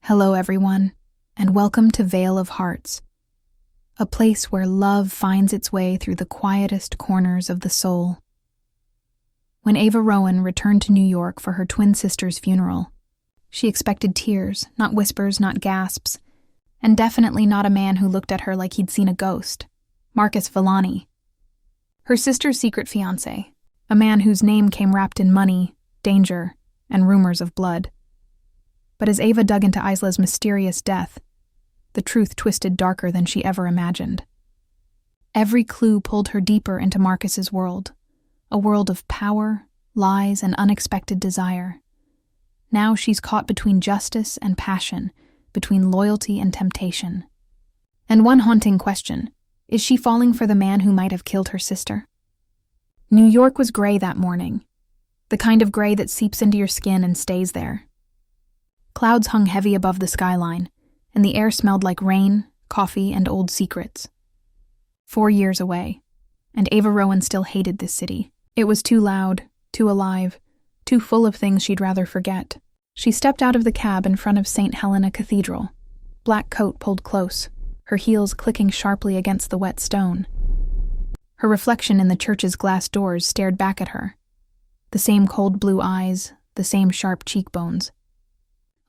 Hello, everyone, and welcome to Vale of Hearts, a place where love finds its way through the quietest corners of the soul. When Ava Rowan returned to New York for her twin sister's funeral, she expected tears, not whispers, not gasps, and definitely not a man who looked at her like he'd seen a ghost, Marcus Villani. Her sister's secret fiancé, a man whose name came wrapped in money, danger, and rumors of blood. But as Ava dug into Isla's mysterious death, the truth twisted darker than she ever imagined. Every clue pulled her deeper into Marcus's world, a world of power, lies, and unexpected desire. Now she's caught between justice and passion, between loyalty and temptation. And one haunting question, is she falling for the man who might have killed her sister? New York was gray that morning, the kind of gray that seeps into your skin and stays there. Clouds hung heavy above the skyline, and the air smelled like rain, coffee, and old secrets. 4 years away, and Ava Rowan still hated this city. It was too loud, too alive, too full of things she'd rather forget. She stepped out of the cab in front of St. Helena Cathedral, black coat pulled close, her heels clicking sharply against the wet stone. Her reflection in the church's glass doors stared back at her. The same cold blue eyes, the same sharp cheekbones.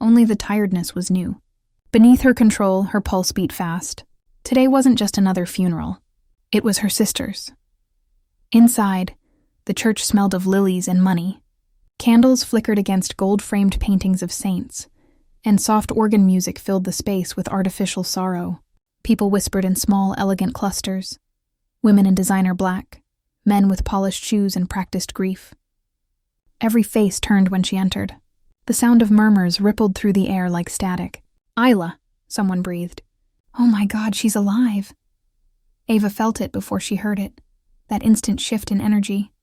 Only the tiredness was new. Beneath her control, her pulse beat fast. Today wasn't just another funeral. It was her sister's. Inside, the church smelled of lilies and money. Candles flickered against gold-framed paintings of saints, and soft organ music filled the space with artificial sorrow. People whispered in small, elegant clusters. Women in designer black, men with polished shoes and practiced grief. Every face turned when she entered. The sound of murmurs rippled through the air like static. "Isla," someone breathed. "Oh my God, she's alive." Ava felt it before she heard it, that instant shift in energy.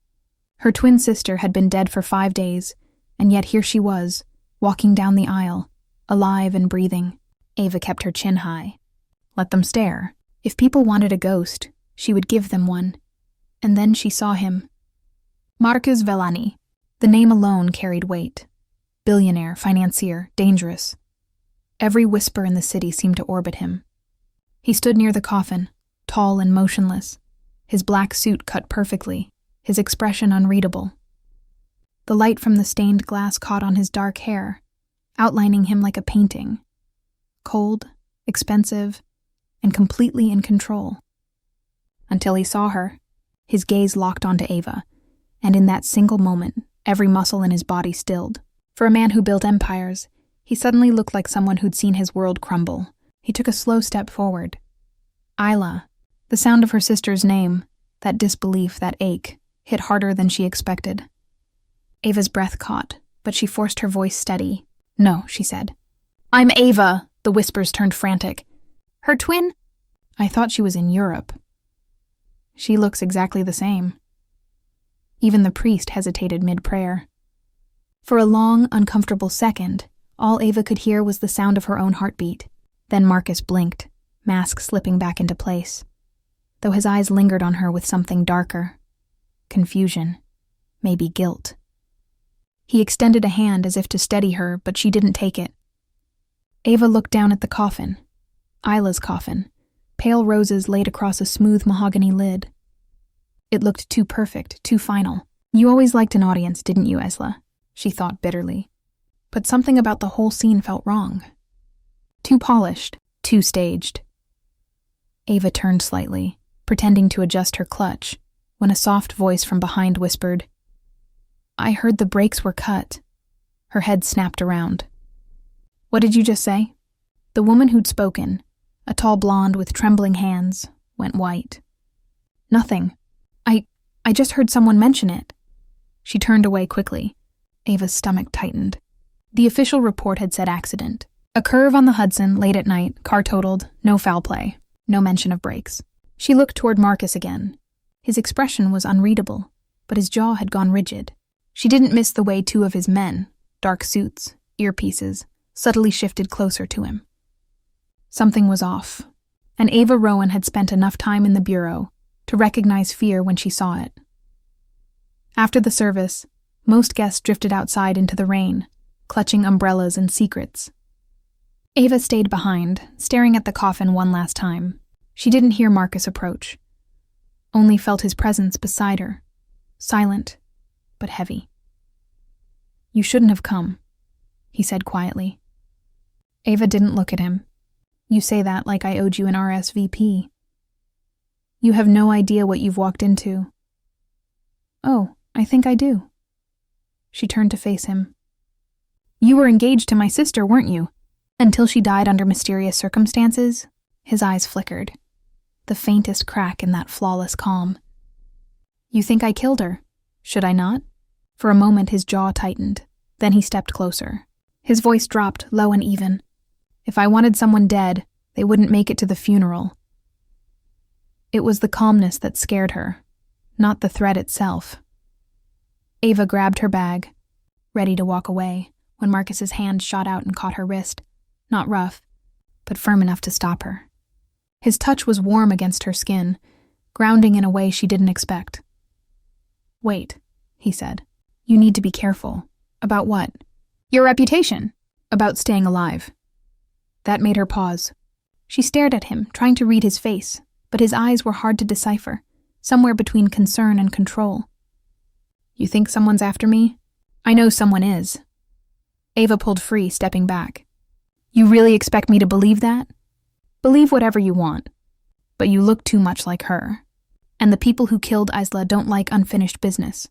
Her twin sister had been dead for 5 days, and yet here she was, walking down the aisle, alive and breathing. Ava kept her chin high. Let them stare. If people wanted a ghost, she would give them one. And then she saw him. Marcus Villani. The name alone carried weight. Billionaire, financier, dangerous. Every whisper in the city seemed to orbit him. He stood near the coffin, tall and motionless, his black suit cut perfectly, his expression unreadable. The light from the stained glass caught on his dark hair, outlining him like a painting. Cold, expensive, and completely in control. Until he saw her, his gaze locked onto Ava, and in that single moment, every muscle in his body stilled. For a man who built empires, he suddenly looked like someone who'd seen his world crumble. He took a slow step forward. Isla, the sound of her sister's name, that disbelief, that ache, hit harder than she expected. Ava's breath caught, but she forced her voice steady. "No," she said. "I'm Ava," the whispers turned frantic. "Her twin?" "I thought she was in Europe." "She looks exactly the same." Even the priest hesitated mid-prayer. For a long, uncomfortable second, all Ava could hear was the sound of her own heartbeat. Then Marcus blinked, mask slipping back into place, though his eyes lingered on her with something darker. Confusion. Maybe guilt. He extended a hand as if to steady her, but she didn't take it. Ava looked down at the coffin. Isla's coffin. Pale roses laid across a smooth mahogany lid. It looked too perfect, too final. "You always liked an audience, didn't you, Isla?" she thought bitterly. But something about the whole scene felt wrong. Too polished, too staged. Ava turned slightly, pretending to adjust her clutch, when a soft voice from behind whispered, "I heard the brakes were cut." Her head snapped around. "What did you just say?" The woman who'd spoken, a tall blonde with trembling hands, went white. "Nothing. I just heard someone mention it." She turned away quickly. Ava's stomach tightened. The official report had said accident. A curve on the Hudson, late at night, car totaled, no foul play, no mention of brakes. She looked toward Marcus again. His expression was unreadable, but his jaw had gone rigid. She didn't miss the way 2 of his men, dark suits, earpieces, subtly shifted closer to him. Something was off, and Ava Rowan had spent enough time in the bureau to recognize fear when she saw it. After the service, most guests drifted outside into the rain, clutching umbrellas and secrets. Ava stayed behind, staring at the coffin one last time. She didn't hear Marcus approach, only felt his presence beside her, silent but heavy. "You shouldn't have come," he said quietly. Ava didn't look at him. "You say that like I owed you an RSVP. You have no idea what you've walked into." "Oh, I think I do." She turned to face him. "You were engaged to my sister, weren't you? Until she died under mysterious circumstances?" His eyes flickered, the faintest crack in that flawless calm. "You think I killed her? Should I not?" For a moment his jaw tightened, then he stepped closer. His voice dropped, low and even. "If I wanted someone dead, they wouldn't make it to the funeral." It was the calmness that scared her, not the threat itself. Ava grabbed her bag, ready to walk away, when Marcus's hand shot out and caught her wrist, not rough, but firm enough to stop her. His touch was warm against her skin, grounding in a way she didn't expect. "Wait," he said. "You need to be careful." "About what?" "Your reputation." "About staying alive." That made her pause. She stared at him, trying to read his face, but his eyes were hard to decipher, somewhere between concern and control. "You think someone's after me?" "I know someone is." Ava pulled free, stepping back. "You really expect me to believe that?" "Believe whatever you want. But you look too much like her. And the people who killed Isla don't like unfinished business."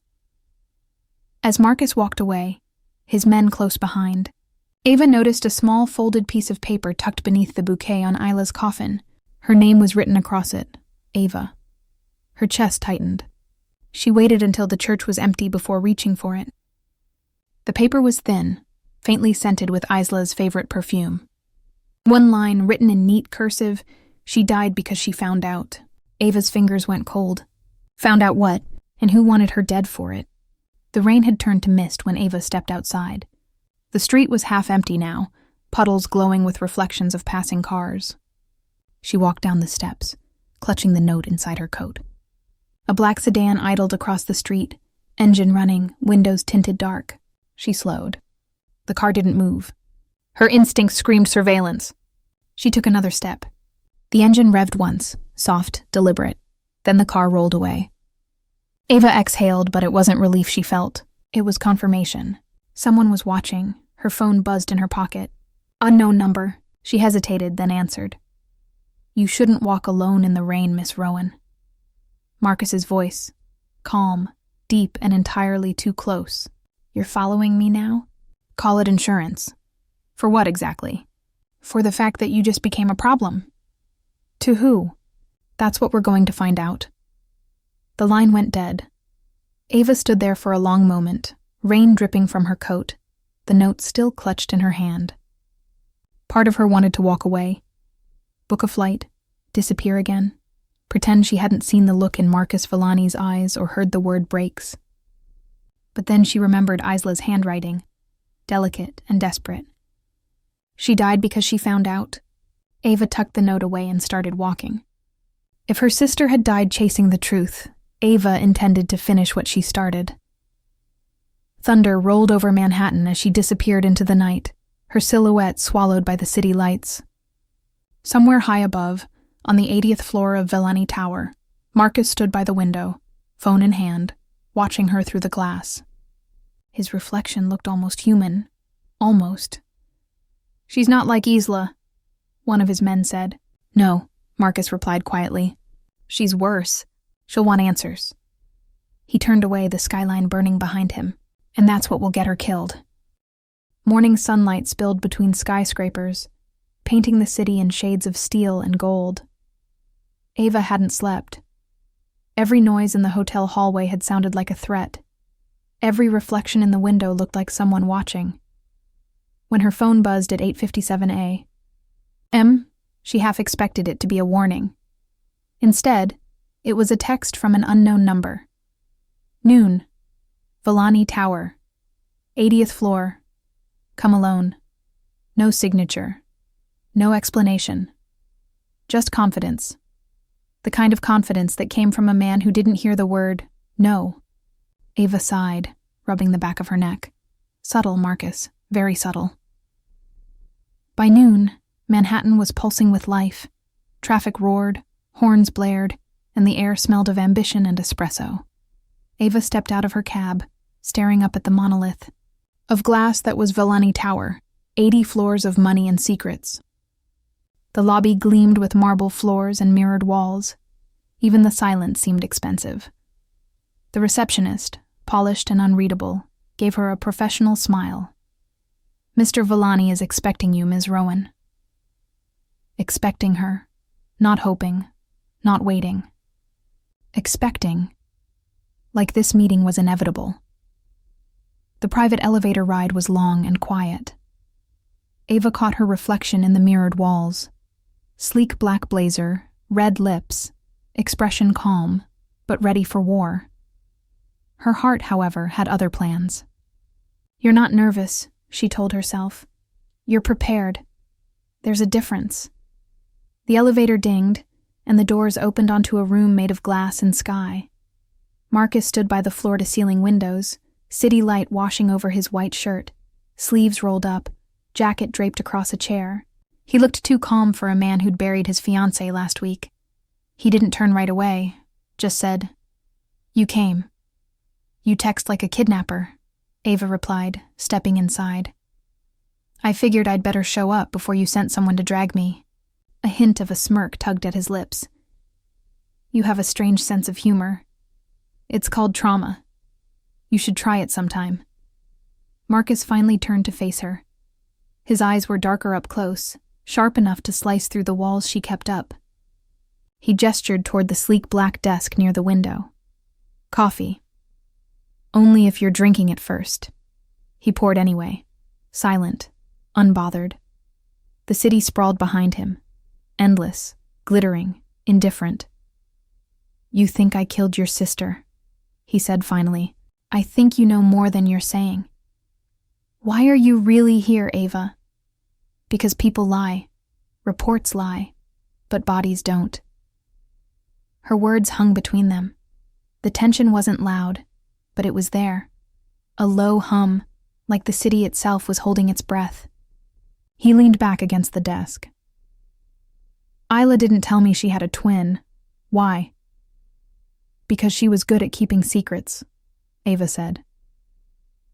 As Marcus walked away, his men close behind, Ava noticed a small folded piece of paper tucked beneath the bouquet on Isla's coffin. Her name was written across it, Ava. Her chest tightened. She waited until the church was empty before reaching for it. The paper was thin, faintly scented with Isla's favorite perfume. One line, written in neat cursive, "She died because she found out." Ava's fingers went cold. Found out what? And who wanted her dead for it? The rain had turned to mist when Ava stepped outside. The street was half empty now, puddles glowing with reflections of passing cars. She walked down the steps, clutching the note inside her coat. A black sedan idled across the street, engine running, windows tinted dark. She slowed. The car didn't move. Her instinct screamed surveillance. She took another step. The engine revved once, soft, deliberate. Then the car rolled away. Ava exhaled, but it wasn't relief she felt. It was confirmation. Someone was watching. Her phone buzzed in her pocket. Unknown number. She hesitated, then answered. "You shouldn't walk alone in the rain, Miss Rowan." Marcus's voice, calm, deep, and entirely too close. "You're following me now?" "Call it insurance." "For what exactly?" "For the fact that you just became a problem." "To who?" "That's what we're going to find out." The line went dead. Ava stood there for a long moment, rain dripping from her coat, the note still clutched in her hand. Part of her wanted to walk away, book a flight, disappear again, pretend she hadn't seen the look in Marcus Villani's eyes or heard the word brakes. But then she remembered Isla's handwriting, delicate and desperate. She died because she found out. Ava tucked the note away and started walking. If her sister had died chasing the truth, Ava intended to finish what she started. Thunder rolled over Manhattan as she disappeared into the night, her silhouette swallowed by the city lights. Somewhere high above, on the 80th floor of Villani Tower, Marcus stood by the window, phone in hand, watching her through the glass. His reflection looked almost human. Almost. "She's not like Isla," one of his men said. "No," Marcus replied quietly. "She's worse. She'll want answers." He turned away, the skyline burning behind him. "And that's what will get her killed." Morning sunlight spilled between skyscrapers, painting the city in shades of steel and gold. Ava hadn't slept. Every noise in the hotel hallway had sounded like a threat. Every reflection in the window looked like someone watching. When her phone buzzed at 8:57 a.m., she half expected it to be a warning. Instead, it was a text from an unknown number. "Noon. Villani Tower. 80th floor. Come alone." No signature. No explanation. Just confidence. The kind of confidence that came from a man who didn't hear the word no. Ava sighed, rubbing the back of her neck. Subtle, Marcus. Very subtle. By noon, Manhattan was pulsing with life. Traffic roared, horns blared, and the air smelled of ambition and espresso. Ava stepped out of her cab, staring up at the monolith of glass that was Villani Tower, 80 floors of money and secrets. The lobby gleamed with marble floors and mirrored walls. Even the silence seemed expensive. The receptionist, polished and unreadable, gave her a professional smile. "Mr. Villani is expecting you, Ms. Rowan." Expecting her, not hoping, not waiting. Expecting, like this meeting was inevitable. The private elevator ride was long and quiet. Ava caught her reflection in the mirrored walls. Sleek black blazer, red lips, expression calm, but ready for war. Her heart, however, had other plans. "You're not nervous," she told herself. "You're prepared. There's a difference." The elevator dinged, and the doors opened onto a room made of glass and sky. Marcus stood by the floor-to-ceiling windows, city light washing over his white shirt, sleeves rolled up, jacket draped across a chair. He looked too calm for a man who'd buried his fiancée last week. He didn't turn right away, just said, "You came." "You text like a kidnapper," Ava replied, stepping inside. "I figured I'd better show up before you sent someone to drag me." A hint of a smirk tugged at his lips. "You have a strange sense of humor. It's called trauma. You should try it sometime." Marcus finally turned to face her. His eyes were darker up close, sharp enough to slice through the walls she kept up. He gestured toward the sleek black desk near the window. "Coffee. Only if you're drinking it first." He poured anyway, silent, unbothered. The city sprawled behind him, endless, glittering, indifferent. "You think I killed your sister," he said finally. "I think you know more than you're saying." "Why are you really here, Ava?" "Because people lie. Reports lie. But bodies don't." Her words hung between them. The tension wasn't loud, but it was there. A low hum, like the city itself was holding its breath. He leaned back against the desk. "Isla didn't tell me she had a twin. Why?" "Because she was good at keeping secrets," Ava said.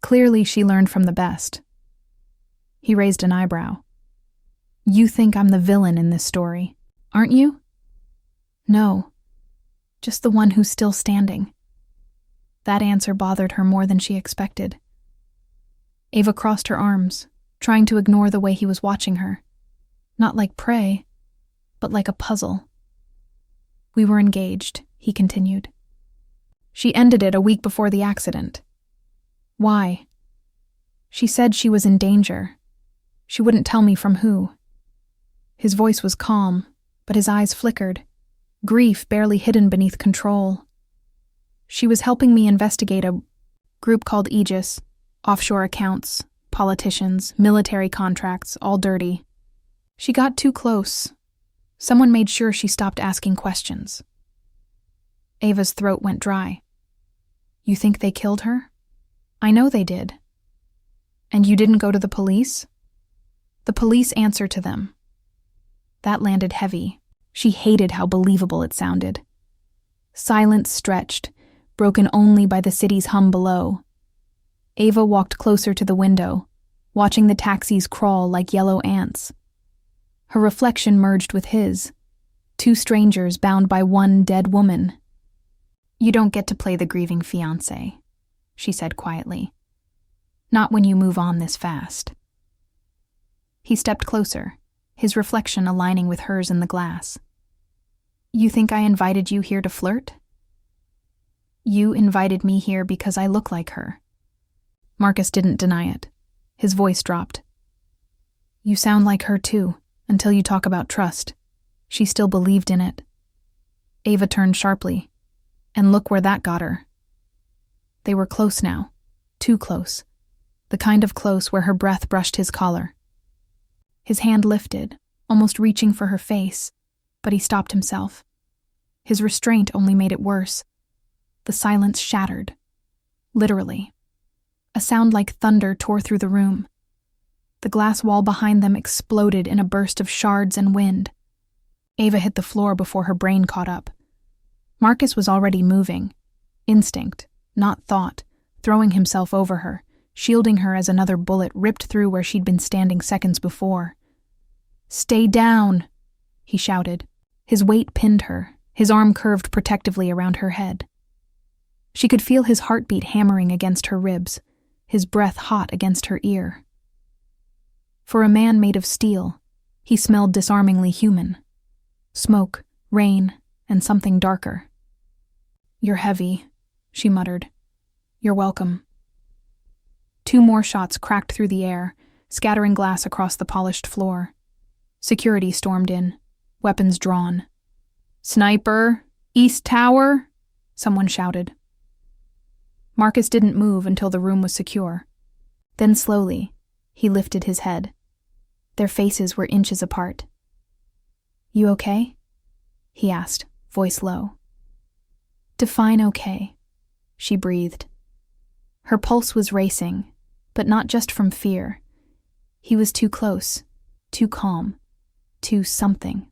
"Clearly she learned from the best." He raised an eyebrow. "You think I'm the villain in this story, aren't you?" "No, just the one who's still standing." That answer bothered her more than she expected. Ava crossed her arms, trying to ignore the way he was watching her. Not like prey, but like a puzzle. "We were engaged," he continued. "She ended it a week before the accident." "Why?" "She said she was in danger. She wouldn't tell me from who." His voice was calm, but his eyes flickered, grief barely hidden beneath control. "She was helping me investigate a group called Aegis, offshore accounts, politicians, military contracts, all dirty. She got too close. Someone made sure she stopped asking questions." Ava's throat went dry. "You think they killed her?" "I know they did." "And you didn't go to the police?" "The police answer to them." That landed heavy. She hated how believable it sounded. Silence stretched, broken only by the city's hum below. Ava walked closer to the window, watching the taxis crawl like yellow ants. Her reflection merged with his, two strangers bound by one dead woman. "You don't get to play the grieving fiancé," she said quietly. "Not when you move on this fast." He stepped closer, his reflection aligning with hers in the glass. "You think I invited you here to flirt?" "You invited me here because I look like her." Marcus didn't deny it. His voice dropped. "You sound like her too, until you talk about trust. She still believed in it." Ava turned sharply. And look where that got her. They were close now, too close, the kind of close where her breath brushed his collar. His hand lifted, almost reaching for her face, but he stopped himself. His restraint only made it worse. The silence shattered. Literally. A sound like thunder tore through the room. The glass wall behind them exploded in a burst of shards and wind. Ava hit the floor before her brain caught up. Marcus was already moving. Instinct, not thought, throwing himself over her, shielding her as another bullet ripped through where she'd been standing seconds before. "Stay down!" he shouted. His weight pinned her, his arm curved protectively around her head. She could feel his heartbeat hammering against her ribs, his breath hot against her ear. For a man made of steel, he smelled disarmingly human. Smoke, rain, and something darker. "You're heavy," she muttered. "You're welcome." 2 more shots cracked through the air, scattering glass across the polished floor. Security stormed in, weapons drawn. "Sniper! East Tower!" someone shouted. Marcus didn't move until the room was secure. Then slowly, he lifted his head. Their faces were inches apart. "You okay?" he asked, voice low. "Define okay," she breathed. Her pulse was racing, but not just from fear. He was too close, too calm, too something.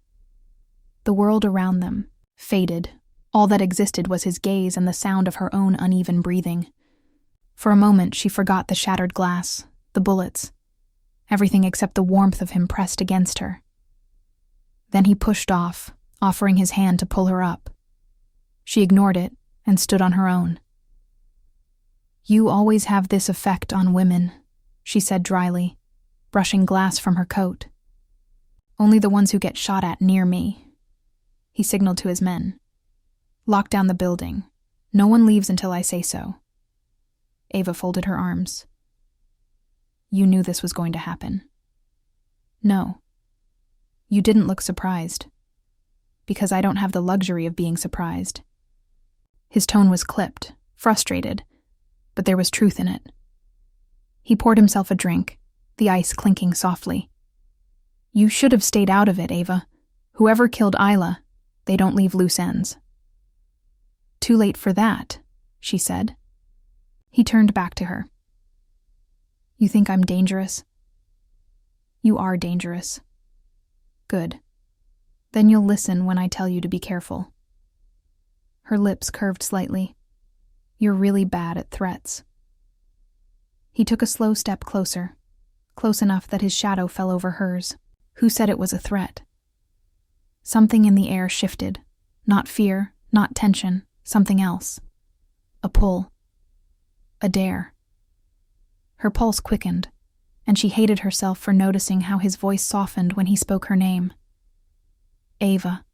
The world around them faded. All that existed was his gaze and the sound of her own uneven breathing. For a moment, she forgot the shattered glass, the bullets, everything except the warmth of him pressed against her. Then he pushed off, offering his hand to pull her up. She ignored it and stood on her own. "You always have this effect on women," she said dryly, brushing glass from her coat. "Only the ones who get shot at near me." He signaled to his men. "Lock down the building. No one leaves until I say so." Ava folded her arms. "You knew this was going to happen." "No. You didn't look surprised. Because I don't have the luxury of being surprised." His tone was clipped, frustrated, but there was truth in it. He poured himself a drink, the ice clinking softly. "You should have stayed out of it, Ava. Whoever killed Isla, they don't leave loose ends." "Too late for that," she said. He turned back to her. "You think I'm dangerous?" "You are dangerous." "Good. Then you'll listen when I tell you to be careful." Her lips curved slightly. "You're really bad at threats." He took a slow step closer, close enough that his shadow fell over hers. Who said it was a threat? Something in the air shifted. Not fear, not tension, something else. A pull. A dare. Her pulse quickened, and she hated herself for noticing how his voice softened when he spoke her name. "Ava."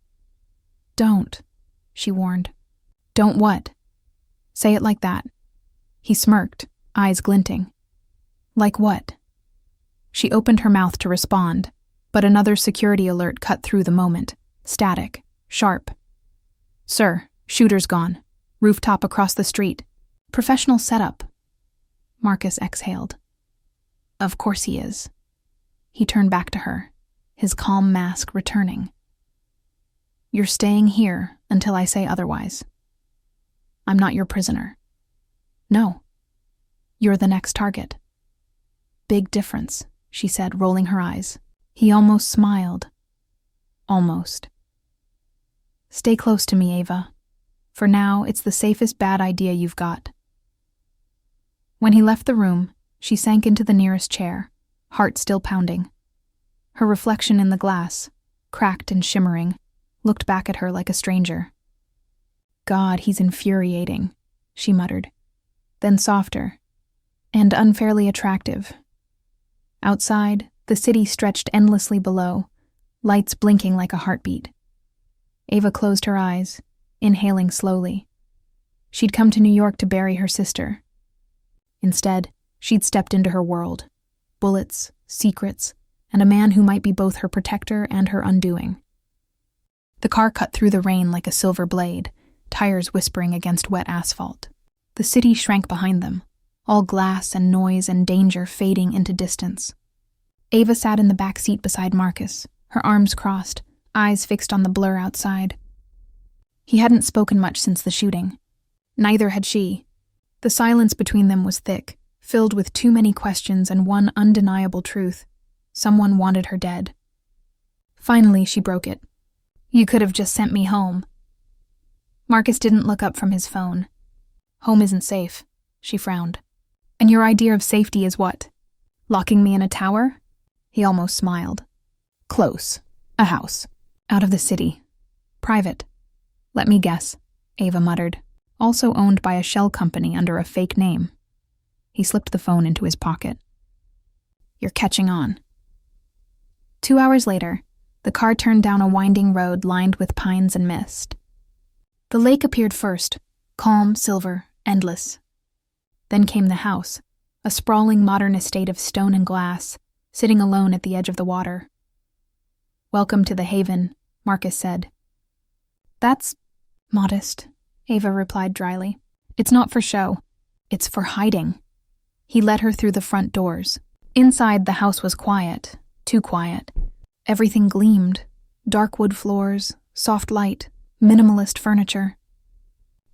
"Don't," she warned. "Don't what?" "Say it like that." He smirked, eyes glinting. "Like what?" She opened her mouth to respond, but another security alert cut through the moment. Static, sharp. "Sir, shooter's gone. Rooftop across the street. Professional setup." Marcus exhaled. "Of course he is." He turned back to her, his calm mask returning. "You're staying here until I say otherwise. I'm not your prisoner." "No. You're the next target." "Big difference," she said, rolling her eyes. He almost smiled. Almost. "Stay close to me, Ava. For now, it's the safest bad idea you've got." When he left the room, she sank into the nearest chair, heart still pounding. Her reflection in the glass, cracked and shimmering, looked back at her like a stranger. "God, he's infuriating," she muttered. Then softer, and unfairly attractive. Outside, the city stretched endlessly below, lights blinking like a heartbeat. Ava closed her eyes, inhaling slowly. She'd come to New York to bury her sister. Instead, she'd stepped into her world. Bullets, secrets, and a man who might be both her protector and her undoing. The car cut through the rain like a silver blade, tires whispering against wet asphalt. The city shrank behind them, all glass and noise and danger fading into distance. Ava sat in the back seat beside Marcus, her arms crossed, eyes fixed on the blur outside. He hadn't spoken much since the shooting. Neither had she. The silence between them was thick, filled with too many questions and one undeniable truth. Someone wanted her dead. Finally, she broke it. You could have just sent me home. Marcus didn't look up from his phone. Home isn't safe, she frowned. And your idea of safety is what? Locking me in a tower? He almost smiled. Close. A house. Out of the city. Private. Let me guess, Ava muttered. Also owned by a shell company under a fake name. He slipped the phone into his pocket. You're catching on. 2 hours later, the car turned down a winding road lined with pines and mist. The lake appeared first, calm, silver, endless. Then came the house, a sprawling modern estate of stone and glass, sitting alone at the edge of the water. Welcome to the haven, Marcus said. That's modest, Ava replied dryly. It's not for show. It's for hiding. He led her through the front doors. Inside, the house was quiet, too quiet. Everything gleamed. Dark wood floors, soft light, minimalist furniture.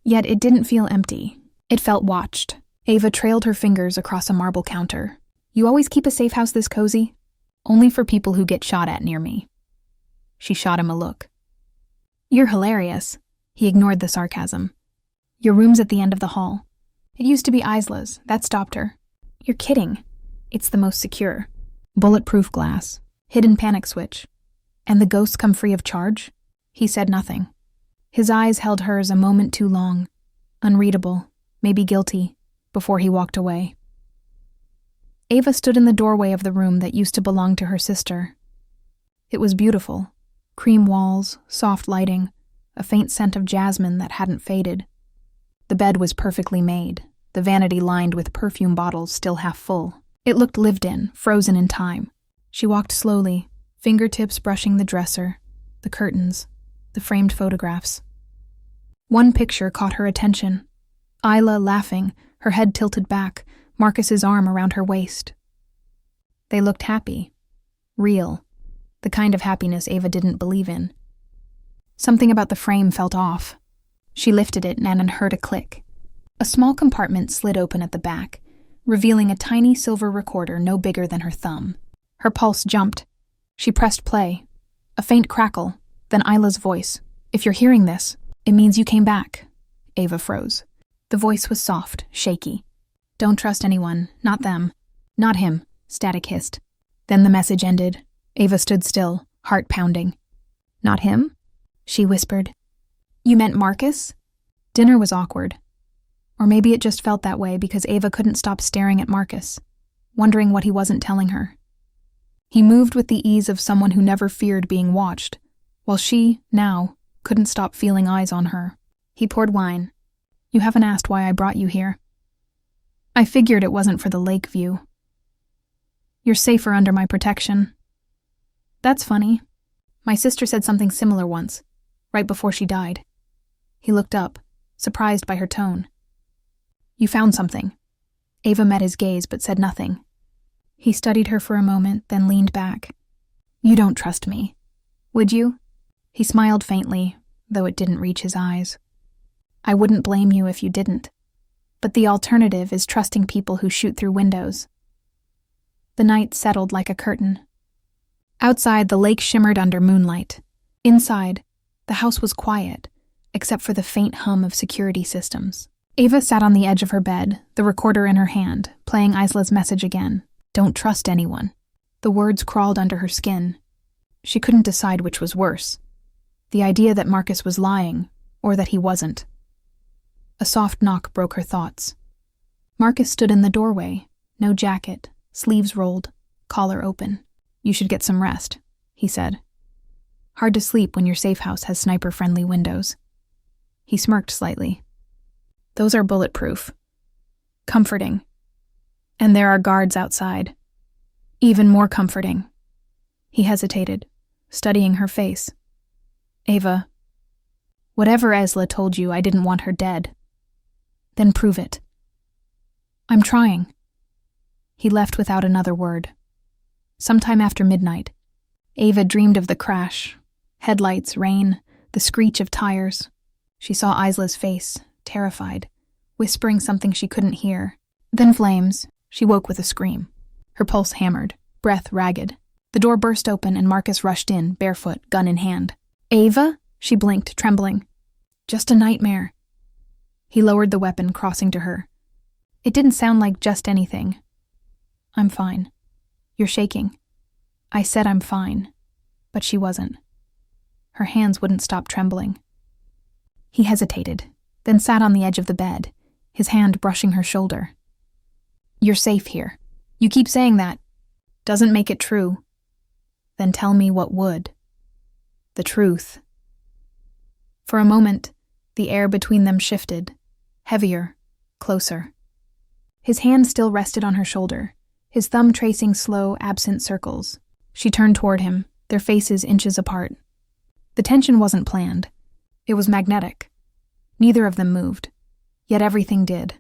Yet it didn't feel empty. It felt watched. Ava trailed her fingers across a marble counter. You always keep a safe house this cozy? Only for people who get shot at near me. She shot him a look. You're hilarious. He ignored the sarcasm. Your room's at the end of the hall. It used to be Isla's. That stopped her. You're kidding. It's the most secure. Bulletproof glass. Hidden panic switch. And the ghosts come free of charge? He said nothing. His eyes held hers a moment too long. Unreadable, maybe guilty, before he walked away. Ava stood in the doorway of the room that used to belong to her sister. It was beautiful. Cream walls, soft lighting, a faint scent of jasmine that hadn't faded. The bed was perfectly made, the vanity lined with perfume bottles still half full. It looked lived in, frozen in time. She walked slowly, fingertips brushing the dresser, the curtains, the framed photographs. One picture caught her attention. Isla laughing, her head tilted back, Marcus's arm around her waist. They looked happy. Real. The kind of happiness Ava didn't believe in. Something about the frame felt off. She lifted it and heard a click. A small compartment slid open at the back, revealing a tiny silver recorder no bigger than her thumb. Her pulse jumped. She pressed play. A faint crackle, then Isla's voice. If you're hearing this, it means you came back. Ava froze. The voice was soft, shaky. Don't trust anyone, not them. Not him, Static hissed. Then the message ended. Ava stood still, heart pounding. Not him? She whispered. You meant Marcus? Dinner was awkward. Or maybe it just felt that way because Ava couldn't stop staring at Marcus, wondering what he wasn't telling her. He moved with the ease of someone who never feared being watched, while she, now, couldn't stop feeling eyes on her. He poured wine. You haven't asked why I brought you here. I figured it wasn't for the lake view. You're safer under my protection. That's funny. My sister said something similar once, right before she died. He looked up, surprised by her tone. You found something. Ava met his gaze but said nothing. He studied her for a moment, then leaned back. You don't trust me. Would you? He smiled faintly, though it didn't reach his eyes. I wouldn't blame you if you didn't. But the alternative is trusting people who shoot through windows. The night settled like a curtain. Outside, the lake shimmered under moonlight. Inside, the house was quiet, except for the faint hum of security systems. Ava sat on the edge of her bed, the recorder in her hand, playing Isla's message again. Don't trust anyone. The words crawled under her skin. She couldn't decide which was worse. The idea that Marcus was lying, or that he wasn't. A soft knock broke her thoughts. Marcus stood in the doorway, no jacket, sleeves rolled, collar open. You should get some rest, he said. Hard to sleep when your safe house has sniper-friendly windows. He smirked slightly. Those are bulletproof. Comforting. And there are guards outside. Even more comforting. He hesitated, studying her face. Ava, whatever Esla told you, I didn't want her dead. Then prove it. I'm trying. He left without another word. Sometime after midnight, Ava dreamed of the crash. Headlights, rain, the screech of tires. She saw Isla's face, terrified, whispering something she couldn't hear. Then flames. She woke with a scream. Her pulse hammered, breath ragged. The door burst open and Marcus rushed in, barefoot, gun in hand. "Ava?" She blinked, trembling. "Just a nightmare." He lowered the weapon, crossing to her. It didn't sound like just anything. "I'm fine. You're shaking." I said I'm fine, but she wasn't. Her hands wouldn't stop trembling. He hesitated, then sat on the edge of the bed, his hand brushing her shoulder. "You're safe here. You keep saying that. Doesn't make it true." "Then tell me what would." "The truth." For a moment, the air between them shifted, heavier, closer. His hand still rested on her shoulder, his thumb tracing slow, absent circles. She turned toward him, their faces inches apart. The tension wasn't planned. It was magnetic. Neither of them moved, yet everything did.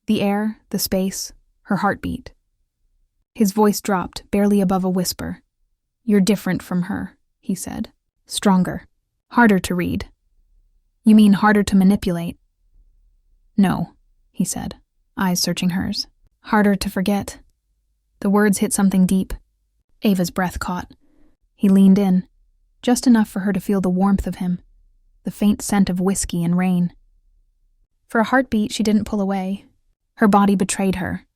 The air, the space, her heartbeat. His voice dropped, barely above a whisper. "You're different from her," he said. "Stronger. Harder to read." "You mean harder to manipulate?" "No," he said, eyes searching hers. "Harder to forget." The words hit something deep. Ava's breath caught. He leaned in, just enough for her to feel the warmth of him, the faint scent of whiskey and rain. For a heartbeat, she didn't pull away. Her body betrayed her.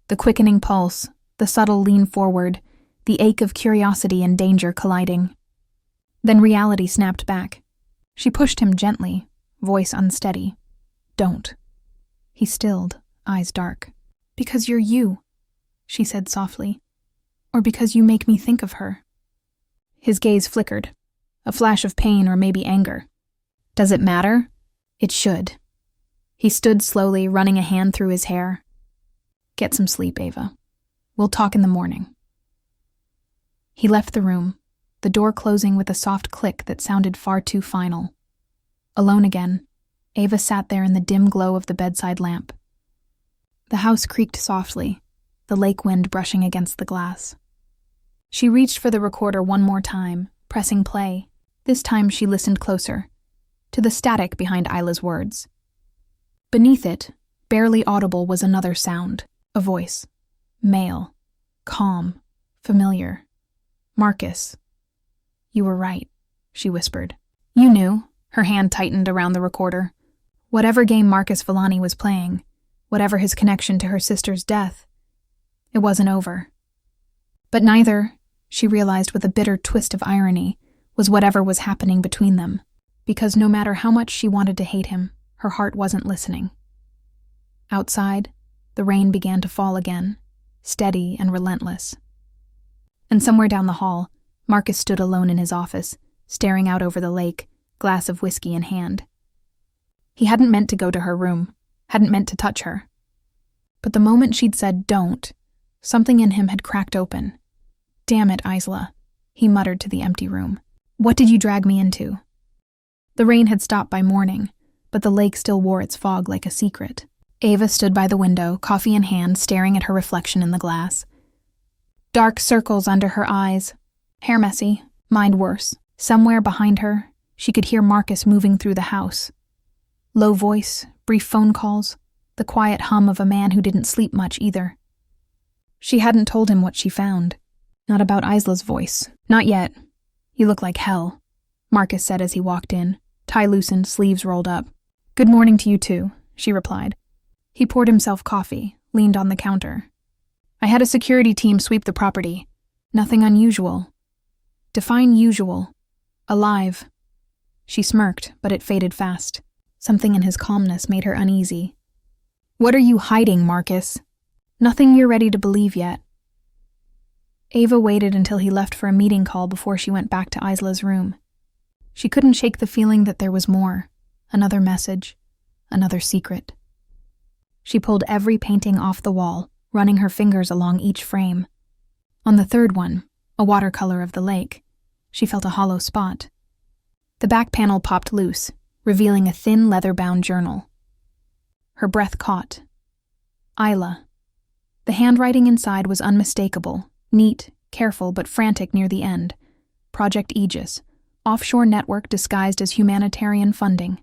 The quickening pulse, the subtle lean forward, the ache of curiosity and danger colliding. Then reality snapped back. She pushed him gently, voice unsteady. "Don't." He stilled, eyes dark. "Because you're you," she said softly. "Or because you make me think of her." His gaze flickered, a flash of pain or maybe anger. "Does it matter?" "It should." He stood slowly, running a hand through his hair. "Get some sleep, Ava. We'll talk in the morning." He left the room, the door closing with a soft click that sounded far too final. Alone again, Ava sat there in the dim glow of the bedside lamp. The house creaked softly, the lake wind brushing against the glass. She reached for the recorder one more time, pressing play. This time she listened closer, to the static behind Isla's words. Beneath it, barely audible, was another sound, a voice. Male, calm, familiar. "Marcus." "You were right," she whispered. "You knew." Her hand tightened around the recorder. Whatever game Marcus Villani was playing, whatever his connection to her sister's death, it wasn't over. But neither, she realized with a bitter twist of irony, was whatever was happening between them, because no matter how much she wanted to hate him, her heart wasn't listening. Outside, the rain began to fall again, steady and relentless. And somewhere down the hall, Marcus stood alone in his office, staring out over the lake, glass of whiskey in hand. He hadn't meant to go to her room, hadn't meant to touch her. But the moment she'd said don't, something in him had cracked open. "Damn it, Isla," he muttered to the empty room. "What did you drag me into?" The rain had stopped by morning, but the lake still wore its fog like a secret. Ava stood by the window, coffee in hand, staring at her reflection in the glass. Dark circles under her eyes, hair messy, mind worse. Somewhere behind her, she could hear Marcus moving through the house. Low voice, brief phone calls, the quiet hum of a man who didn't sleep much either. She hadn't told him what she found. Not about Isla's voice. Not yet. "You look like hell," Marcus said as he walked in, tie loosened, sleeves rolled up. "Good morning to you too," she replied. He poured himself coffee, leaned on the counter. "I had a security team sweep the property. Nothing unusual." "Define usual." "Alive." She smirked, but it faded fast. Something in his calmness made her uneasy. "What are you hiding, Marcus?" "Nothing you're ready to believe yet." Ava waited until he left for a meeting call before she went back to Isla's room. She couldn't shake the feeling that there was more. Another message. Another secret. She pulled every painting off the wall, running her fingers along each frame. On the third one, a watercolor of the lake, she felt a hollow spot. The back panel popped loose, revealing a thin leather-bound journal. Her breath caught. Isla. The handwriting inside was unmistakable, neat, careful, but frantic near the end. Project Aegis, offshore network disguised as humanitarian funding.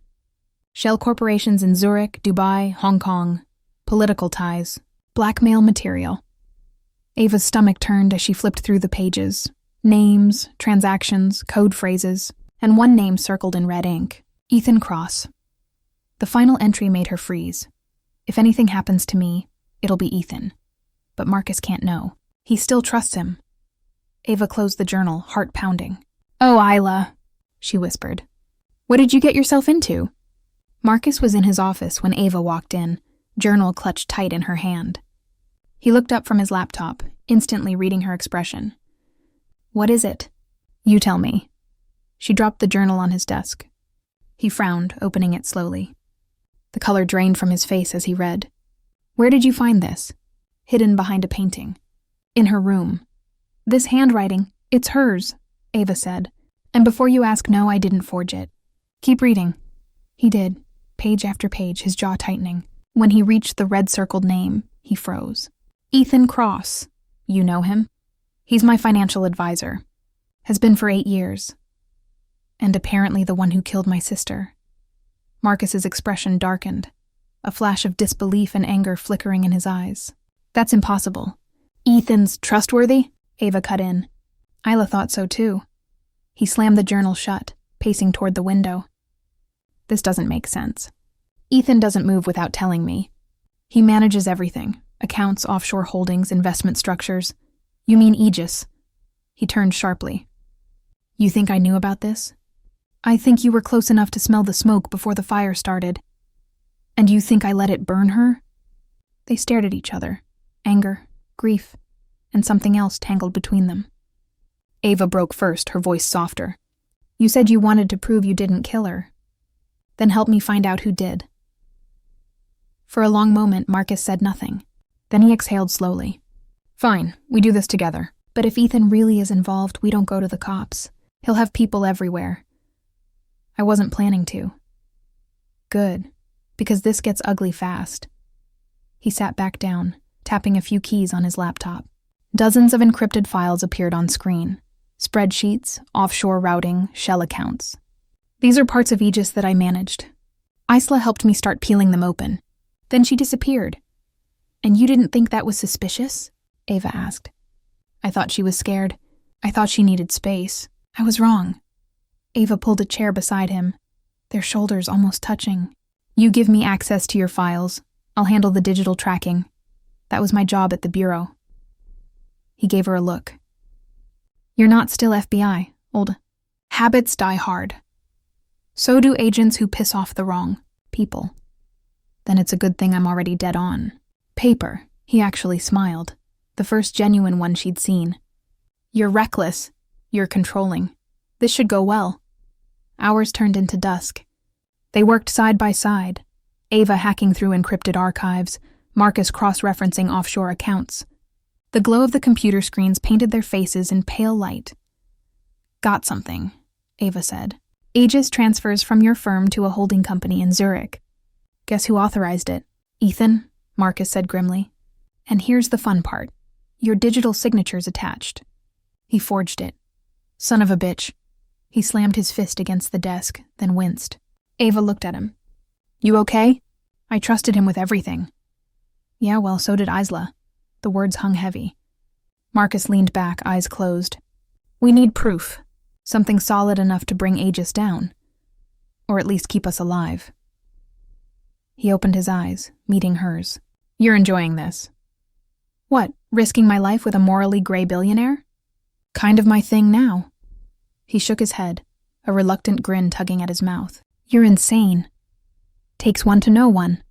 Shell corporations in Zurich, Dubai, Hong Kong. Political ties. Blackmail material. Ava's stomach turned as she flipped through the pages. Names, transactions, code phrases, and one name circled in red ink. Ethan Cross. The final entry made her freeze. If anything happens to me, it'll be Ethan. But Marcus can't know. He still trusts him. Ava closed the journal, heart pounding. "Oh, Isla," she whispered. "What did you get yourself into?" Marcus was in his office when Ava walked in, journal clutched tight in her hand. He looked up from his laptop, instantly reading her expression. "What is it?" "You tell me." She dropped the journal on his desk. He frowned, opening it slowly. The color drained from his face as he read. "Where did you find this?" "Hidden behind a painting." "In her room." "This handwriting, it's hers," Ava said. "And before you ask, no, I didn't forge it." "Keep reading." He did, page after page, his jaw tightening. When he reached the red-circled name, he froze. "Ethan Cross. You know him?" "He's my financial advisor. Has been for 8 years. And apparently the one who killed my sister." Marcus's expression darkened, a flash of disbelief and anger flickering in his eyes. "That's impossible." "Ethan's trustworthy?" Ava cut in. Isla thought so too. He slammed the journal shut, pacing toward the window. "This doesn't make sense. Ethan doesn't move without telling me. He manages everything, accounts, offshore holdings, investment structures. You mean Aegis?" He turned sharply. "You think I knew about this? I think you were close enough to smell the smoke before the fire started. And you think I let it burn her?" They stared at each other. Anger, grief, and something else tangled between them. Ava broke first, her voice softer. "You said you wanted to prove you didn't kill her. Then help me find out who did." For a long moment, Marcus said nothing. Then he exhaled slowly. "Fine, we do this together. But if Ethan really is involved, we don't go to the cops. He'll have people everywhere. I wasn't planning to." "Good, because this gets ugly fast." He sat back down, tapping a few keys on his laptop. Dozens of encrypted files appeared on screen. Spreadsheets, offshore routing, shell accounts. "These are parts of Aegis that I managed. Isla helped me start peeling them open. Then she disappeared." "And you didn't think that was suspicious?" Ava asked. "I thought she was scared. I thought she needed space. I was wrong." Ava pulled a chair beside him, their shoulders almost touching. "You give me access to your files. I'll handle the digital tracking. That was my job at the Bureau." He gave her a look. "You're not still FBI, old. Habits die hard. So do agents who piss off the wrong people. Then it's a good thing I'm already dead on." "Paper," he actually smiled, the first genuine one she'd seen. "You're reckless. You're controlling. This should go well." Hours turned into dusk. They worked side by side, Ava hacking through encrypted archives, Marcus cross-referencing offshore accounts. The glow of the computer screens painted their faces in pale light. "Got something," Ava said. "Aegis transfers from your firm to a holding company in Zurich. Guess who authorized it?" "Ethan," Marcus said grimly. "And here's the fun part. Your digital signature's attached." He forged it. "Son of a bitch." He slammed his fist against the desk, then winced. Ava looked at him. "You okay?" "I trusted him with everything." "Yeah, well, so did Isla." The words hung heavy. Marcus leaned back, eyes closed. "We need proof. Something solid enough to bring Aegis down. Or at least keep us alive." He opened his eyes, meeting hers. "You're enjoying this." "What, risking my life with a morally gray billionaire?" "Kind of my thing now." He shook his head, a reluctant grin tugging at his mouth. "You're insane." "Takes one to know one."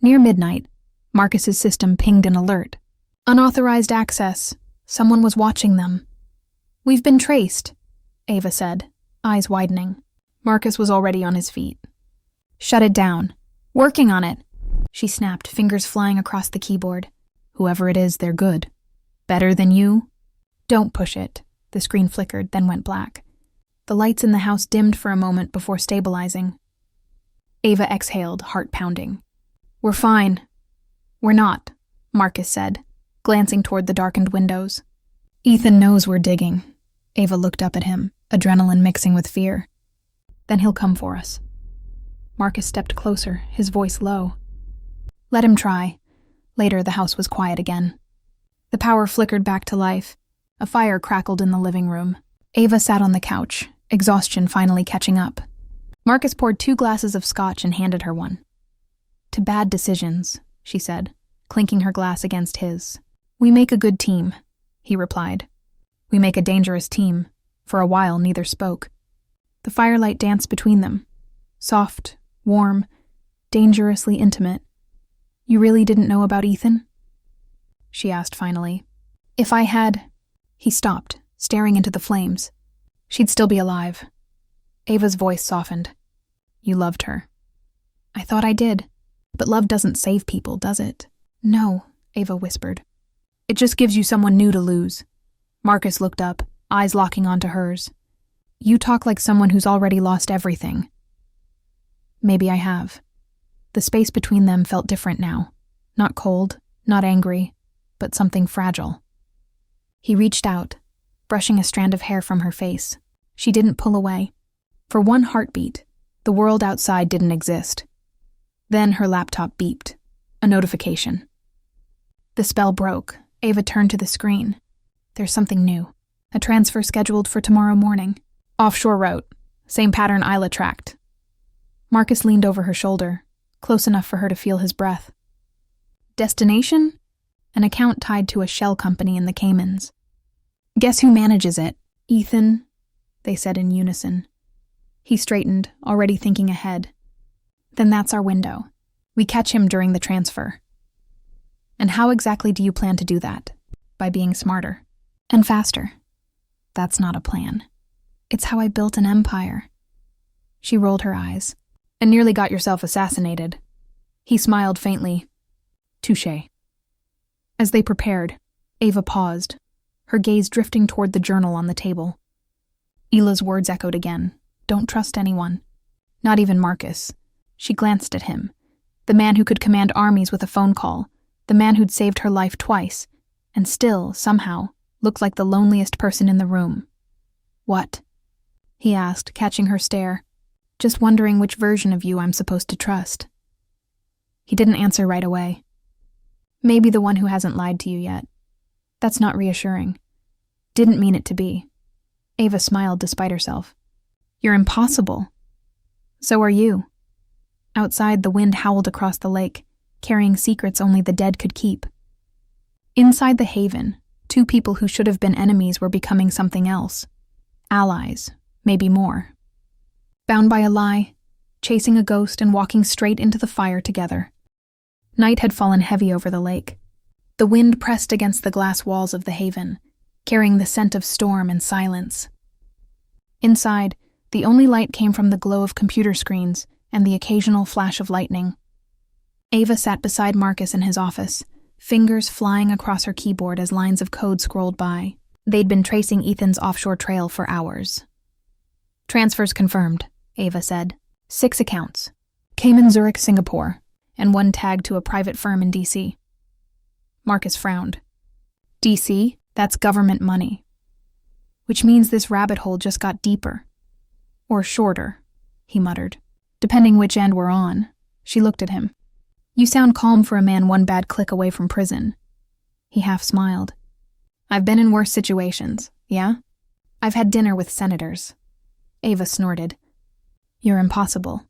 Near midnight, Marcus's system pinged an alert. "Unauthorized access. Someone was watching them." "We've been traced," Ava said, eyes widening. Marcus was already on his feet. "Shut it down." "Working on it," she snapped, fingers flying across the keyboard. "Whoever it is, they're good. Better than you?" "Don't push it." The screen flickered, then went black. The lights in the house dimmed for a moment before stabilizing. Ava exhaled, heart pounding. "We're fine." "We're not," Marcus said, glancing toward the darkened windows. "Ethan knows we're digging." Ava looked up at him, adrenaline mixing with fear. "Then he'll come for us." Marcus stepped closer, his voice low. "Let him try." Later, the house was quiet again. The power flickered back to life, A fire crackled in the living room. Ava sat on the couch, exhaustion finally catching up. Marcus poured 2 glasses of scotch and handed her one. "To bad decisions," she said, clinking her glass against his. "We make a good team," he replied. "We make a dangerous team." For a while, neither spoke. The firelight danced between them. Soft, warm, dangerously intimate. "You really didn't know about Ethan?" she asked finally. "If I had—" He stopped, staring into the flames. "She'd still be alive." Ava's voice softened. "You loved her." "I thought I did. But love doesn't save people, does it?" "No," Ava whispered. "It just gives you someone new to lose." Marcus looked up, eyes locking onto hers. "You talk like someone who's already lost everything." "Maybe I have." The space between them felt different now. Not cold, not angry, but something fragile. He reached out, brushing a strand of hair from her face. She didn't pull away. For one heartbeat, the world outside didn't exist. Then her laptop beeped. A notification. The spell broke. Ava turned to the screen. There's something new. A transfer scheduled for tomorrow morning. Offshore route. Same pattern Isla tracked. Marcus leaned over her shoulder, close enough for her to feel his breath. Destination? An account tied to a shell company in the Caymans. "Guess who manages it?" "Ethan," they said in unison. He straightened, already thinking ahead. "Then that's our window. We catch him during the transfer." "And how exactly do you plan to do that?" "By being smarter. And faster." "That's not a plan. It's how I built an empire." She rolled her eyes. "And nearly got yourself assassinated." He smiled faintly. "Touché." As they prepared, Ava paused, her gaze drifting toward the journal on the table. Ila's words echoed again. "Don't trust anyone." Not even Marcus. She glanced at him. The man who could command armies with a phone call. The man who'd saved her life twice. And still, somehow, looked like the loneliest person in the room. "What?" he asked, catching her stare. "Just wondering which version of you I'm supposed to trust." He didn't answer right away. "Maybe the one who hasn't lied to you yet." "That's not reassuring." "Didn't mean it to be." Ava smiled despite herself. "You're impossible." "So are you." Outside, the wind howled across the lake, carrying secrets only the dead could keep. Inside the haven, 2 people who should have been enemies were becoming something else. Allies, maybe more. Bound by a lie, chasing a ghost and walking straight into the fire together. Night had fallen heavy over the lake. The wind pressed against the glass walls of the haven, carrying the scent of storm and silence. Inside, the only light came from the glow of computer screens and the occasional flash of lightning. Ava sat beside Marcus in his office, fingers flying across her keyboard as lines of code scrolled by. They'd been tracing Ethan's offshore trail for hours. "Transfers confirmed," Ava said. 6 accounts. Cayman, Zurich, Singapore, and 1 tagged to a private firm in D.C. Marcus frowned. "D.C.? That's government money." "Which means this rabbit hole just got deeper. Or shorter," he muttered. "Depending which end we're on." She looked at him. "You sound calm for a man 1 bad click away from prison." He half smiled. "I've been in worse situations, yeah? I've had dinner with senators." Ava snorted. "You're impossible."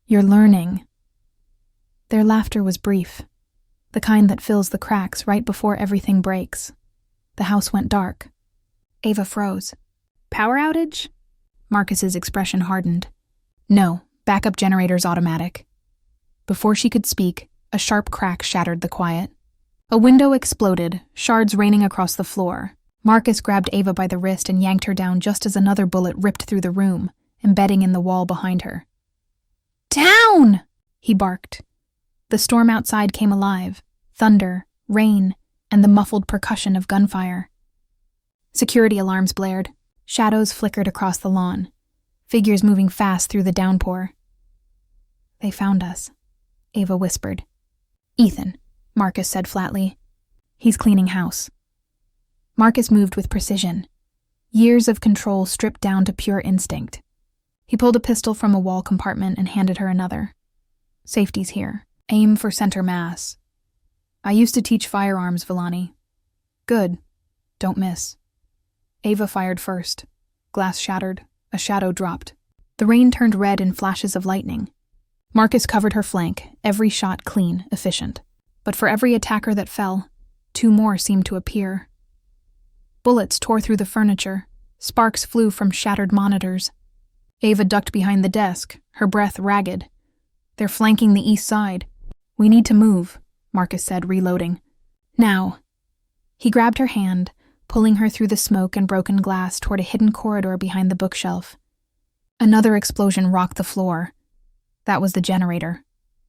"You're learning." Their laughter was brief, the kind that fills the cracks right before everything breaks. The house went dark. Ava froze. "Power outage?" Marcus's expression hardened. "No, backup generator's automatic." Before she could speak, a sharp crack shattered the quiet. A window exploded, shards raining across the floor. Marcus grabbed Ava by the wrist and yanked her down just as another bullet ripped through the room, embedding in the wall behind her. "Down!" he barked. The storm outside came alive. Thunder, rain, and the muffled percussion of gunfire. Security alarms blared. Shadows flickered across the lawn, figures moving fast through the downpour. "They found us," Ava whispered. "Ethan," Marcus said flatly. "He's cleaning house." Marcus moved with precision. Years of control stripped down to pure instinct. He pulled a pistol from a wall compartment and handed her another. "Safety's here. Aim for center mass." "I used to teach firearms, Villani." "Good. Don't miss. Ava fired first. Glass shattered. A shadow dropped. The rain turned red in flashes of lightning. Marcus covered her flank, every shot clean, efficient. But for every attacker that fell, 2 more seemed to appear. Bullets tore through the furniture. Sparks flew from shattered monitors. Ava ducked behind the desk, her breath ragged. They're flanking the east side. We need to move, Marcus said, reloading. Now. He grabbed her hand, pulling her through the smoke and broken glass toward a hidden corridor behind the bookshelf. Another explosion rocked the floor. That was the generator,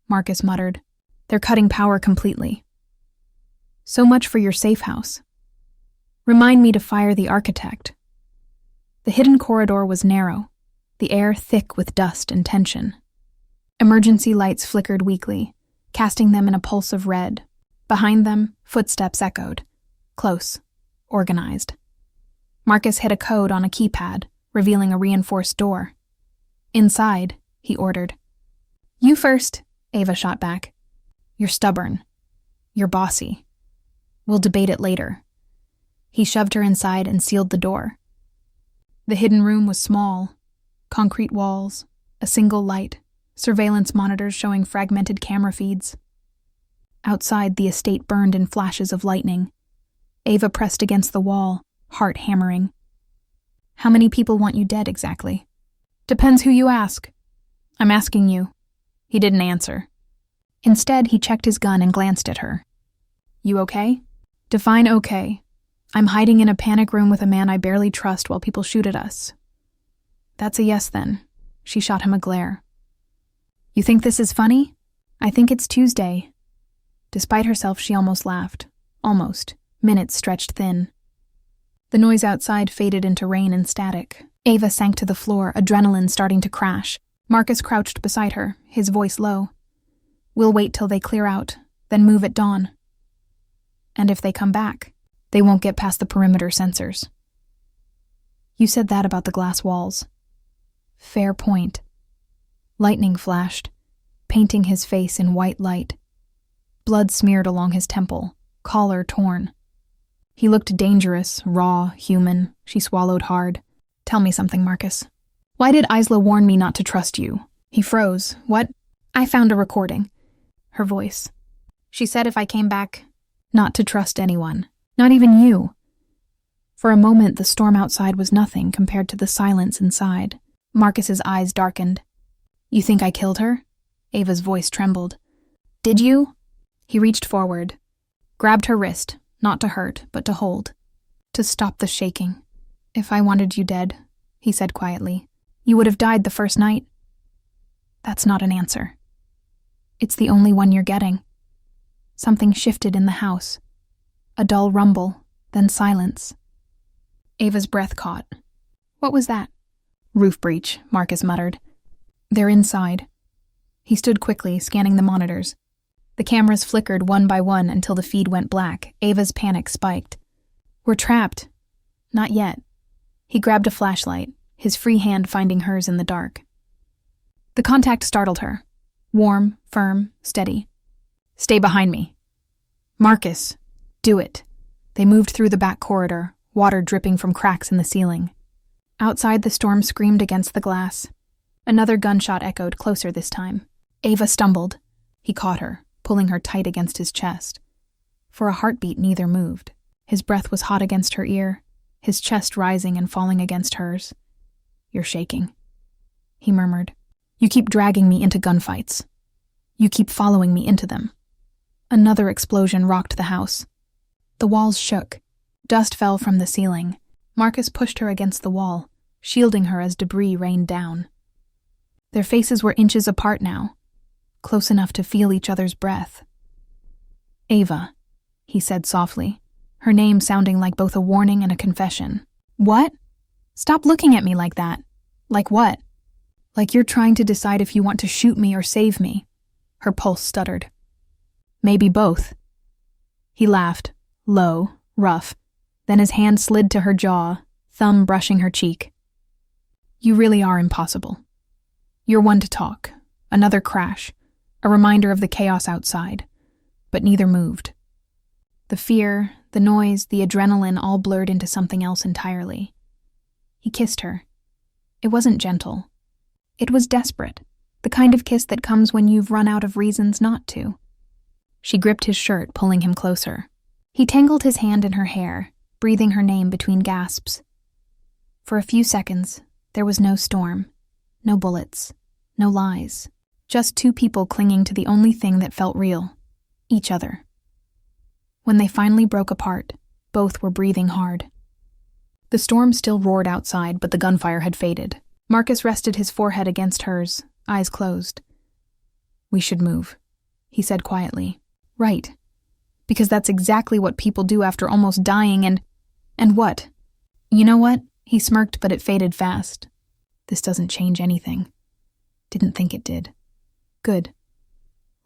Marcus muttered. They're cutting power completely. So much for your safe house. Remind me to fire the architect. The hidden corridor was narrow, the air thick with dust and tension. Emergency lights flickered weakly, casting them in a pulse of red. Behind them, footsteps echoed. Close. Organized. Marcus hit a code on a keypad, revealing a reinforced door. Inside, he ordered. You first, Ava shot back. You're stubborn. You're bossy. We'll debate it later. He shoved her inside and sealed the door. The hidden room was small. Concrete walls, a single light, surveillance monitors showing fragmented camera feeds. Outside, the estate burned in flashes of lightning. Ava pressed against the wall, heart hammering. How many people want you dead exactly? Depends who you ask. I'm asking you. He didn't answer. Instead, he checked his gun and glanced at her. You okay? Define okay. I'm hiding in a panic room with a man I barely trust while people shoot at us. That's a yes then. She shot him a glare. You think this is funny? I think it's Tuesday. Despite herself, she almost laughed. Almost. Minutes stretched thin. The noise outside faded into rain and static. Ava sank to the floor, adrenaline starting to crash. Marcus crouched beside her, his voice low. We'll wait till they clear out, then move at dawn. And if they come back, they won't get past the perimeter sensors. You said that about the glass walls. Fair point. Lightning flashed, painting his face in white light. Blood smeared along his temple, collar torn. He looked dangerous, raw, human. She swallowed hard. Tell me something, Marcus. Why did Isla warn me not to trust you? He froze. What? I found a recording. Her voice. She said if I came back, not to trust anyone. Not even you. For a moment, the storm outside was nothing compared to the silence inside. Marcus's eyes darkened. You think I killed her? Ava's voice trembled. Did you? He reached forward, grabbed her wrist, not to hurt, but to hold, to stop the shaking. If I wanted you dead, he said quietly, you would have died the first night. That's not an answer. It's the only one you're getting. Something shifted in the house. A dull rumble, then silence. Ava's breath caught. What was that? Roof breach, Marcus muttered. They're inside. He stood quickly, scanning the monitors. The cameras flickered one by one until the feed went black. Ava's panic spiked. We're trapped. Not yet. He grabbed a flashlight, his free hand finding hers in the dark. The contact startled her. Warm, firm, steady. Stay behind me. Marcus, do it. They moved through the back corridor, water dripping from cracks in the ceiling. Outside, the storm screamed against the glass. Another gunshot echoed, closer this time. Ava stumbled. He caught her, pulling her tight against his chest. For a heartbeat, neither moved. His breath was hot against her ear, his chest rising and falling against hers. You're shaking, he murmured. You keep dragging me into gunfights. You keep following me into them. Another explosion rocked the house. The walls shook. Dust fell from the ceiling. Marcus pushed her against the wall, shielding her as debris rained down. Their faces were inches apart now, close enough to feel each other's breath. Ava, he said softly, her name sounding like both a warning and a confession. What? Stop looking at me like that. Like what? Like you're trying to decide if you want to shoot me or save me. Her pulse stuttered. Maybe both. He laughed, low, rough. Then his hand slid to her jaw, thumb brushing her cheek. You really are impossible. You're one to talk. Another crash. A reminder of the chaos outside. But neither moved. The fear, the noise, the adrenaline all blurred into something else entirely. He kissed her. It wasn't gentle. It was desperate, the kind of kiss that comes when you've run out of reasons not to. She gripped his shirt, pulling him closer. He tangled his hand in her hair, breathing her name between gasps. For a few seconds, there was no storm, no bullets, no lies, just two people clinging to the only thing that felt real, each other. When they finally broke apart, both were breathing hard. The storm still roared outside, but the gunfire had faded. Marcus rested his forehead against hers, eyes closed. "We should move," he said quietly. "Right. Because that's exactly what people do after almost dying and what? You know what?" He smirked, but it faded fast. "This doesn't change anything. Didn't think it did." "Good."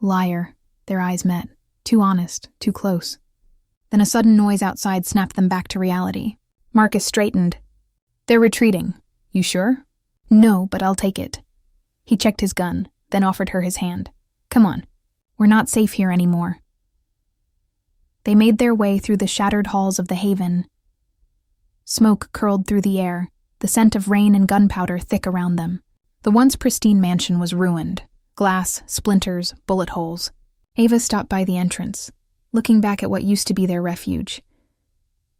Liar. Their eyes met. Too honest, too close. Then a sudden noise outside snapped them back to reality. Marcus straightened. "They're retreating. You sure?" "No, but I'll take it." He checked his gun, then offered her his hand. "Come on. We're not safe here anymore." They made their way through the shattered halls of the Haven. Smoke curled through the air, the scent of rain and gunpowder thick around them. The once pristine mansion was ruined. Glass, splinters, bullet holes. Ava stopped by the entrance, looking back at what used to be their refuge.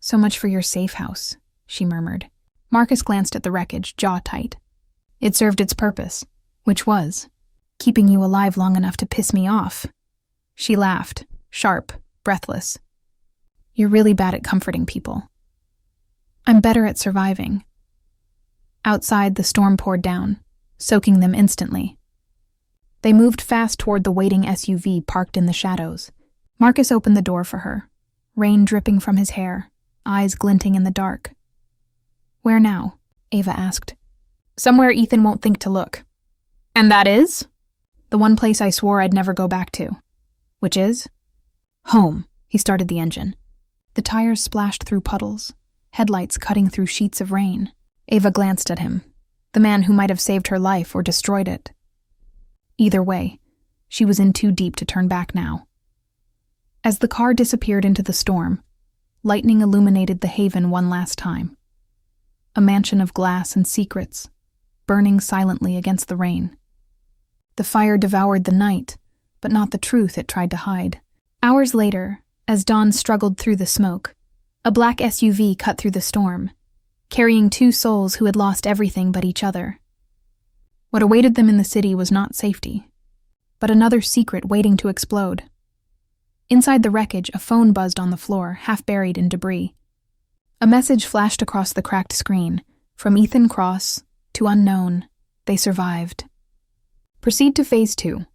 "So much for your safe house," she murmured. Marcus glanced at the wreckage, jaw tight. "It served its purpose," which was keeping you alive long enough to piss me off. She laughed, sharp, breathless. "You're really bad at comforting people." "I'm better at surviving." Outside, the storm poured down, soaking them instantly. They moved fast toward the waiting SUV parked in the shadows. Marcus opened the door for her, rain dripping from his hair, eyes glinting in the dark. "Where now?" Ava asked. "Somewhere Ethan won't think to look." "And that is?" "The one place I swore I'd never go back to." "Which is?" "Home." He started the engine. The tires splashed through puddles, headlights cutting through sheets of rain. Ava glanced at him, the man who might have saved her life or destroyed it. Either way, she was in too deep to turn back now. As the car disappeared into the storm, lightning illuminated the Haven one last time. A mansion of glass and secrets, burning silently against the rain. The fire devoured the night, but not the truth it tried to hide. Hours later, as dawn struggled through the smoke, a black SUV cut through the storm, carrying two souls who had lost everything but each other. What awaited them in the city was not safety, but another secret waiting to explode. Inside the wreckage, a phone buzzed on the floor, half buried in debris. A message flashed across the cracked screen, from Ethan Cross to unknown. They survived. Proceed to Phase 2.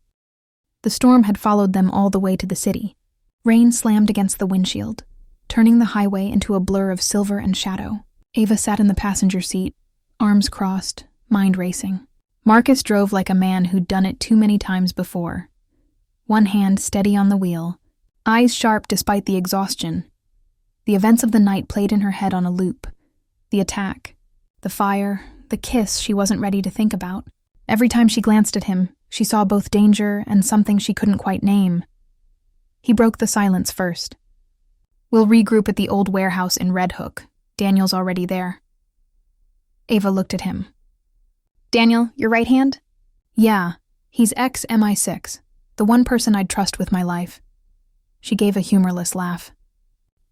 The storm had followed them all the way to the city. Rain slammed against the windshield, turning the highway into a blur of silver and shadow. Ava sat in the passenger seat, arms crossed, mind racing. Marcus drove like a man who'd done it too many times before. One hand steady on the wheel, eyes sharp despite the exhaustion. The events of the night played in her head on a loop. The attack, the fire, the kiss she wasn't ready to think about. Every time she glanced at him, she saw both danger and something she couldn't quite name. He broke the silence first. "We'll regroup at the old warehouse in Red Hook. Daniel's already there." Ava looked at him. "Daniel, your right hand?" "Yeah, he's ex-MI6, the one person I'd trust with my life." She gave a humorless laugh.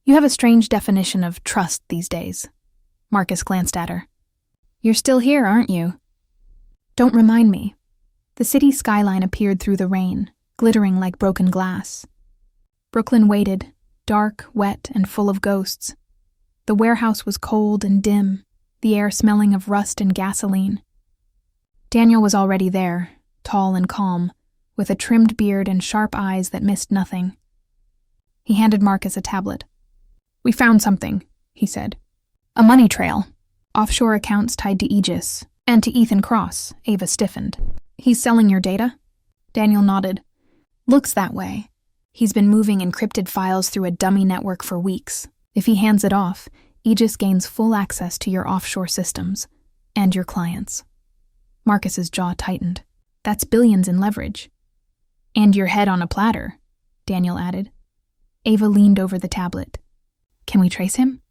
"You have a strange definition of trust these days." Marcus glanced at her. "You're still here, aren't you?" "Don't remind me." The city skyline appeared through the rain, glittering like broken glass. Brooklyn waited, dark, wet, and full of ghosts. The warehouse was cold and dim, the air smelling of rust and gasoline. Daniel was already there, tall and calm, with a trimmed beard and sharp eyes that missed nothing. He handed Marcus a tablet. "We found something," he said. "A money trail. Offshore accounts tied to Aegis, and to Ethan Cross." Ava stiffened. "He's selling your data?" Daniel nodded. "Looks that way. He's been moving encrypted files through a dummy network for weeks. If he hands it off, Aegis gains full access to your offshore systems, and your clients." Marcus's jaw tightened. "That's billions in leverage." "And your head on a platter," Daniel added. Ava leaned over the tablet. Can we trace him?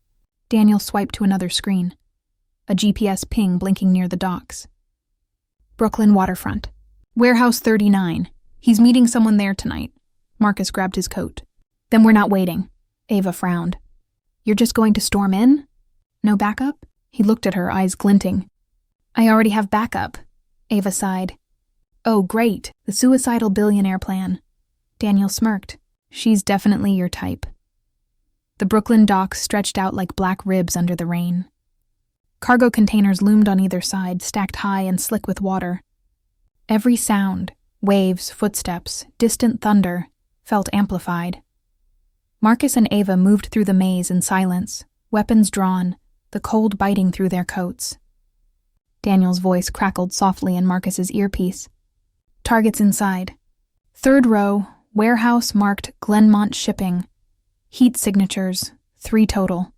Daniel swiped to another screen. A GPS ping blinking near the docks. Brooklyn waterfront. Warehouse 39. He's meeting someone there tonight. Marcus grabbed his coat. Then we're not waiting. Ava frowned. You're just going to storm in? No backup? He looked at her, eyes glinting. I already have backup. Ava sighed. Oh, great. The suicidal billionaire plan. Daniel smirked. She's definitely your type. The Brooklyn docks stretched out like black ribs under the rain. Cargo containers loomed on either side, stacked high and slick with water. Every sound, waves, footsteps, distant thunder, felt amplified. Marcus and Ava moved through the maze in silence, weapons drawn, the cold biting through their coats. Daniel's voice crackled softly in Marcus's earpiece. Targets inside. Third row, warehouse marked Glenmont Shipping. Heat signatures, 3 total.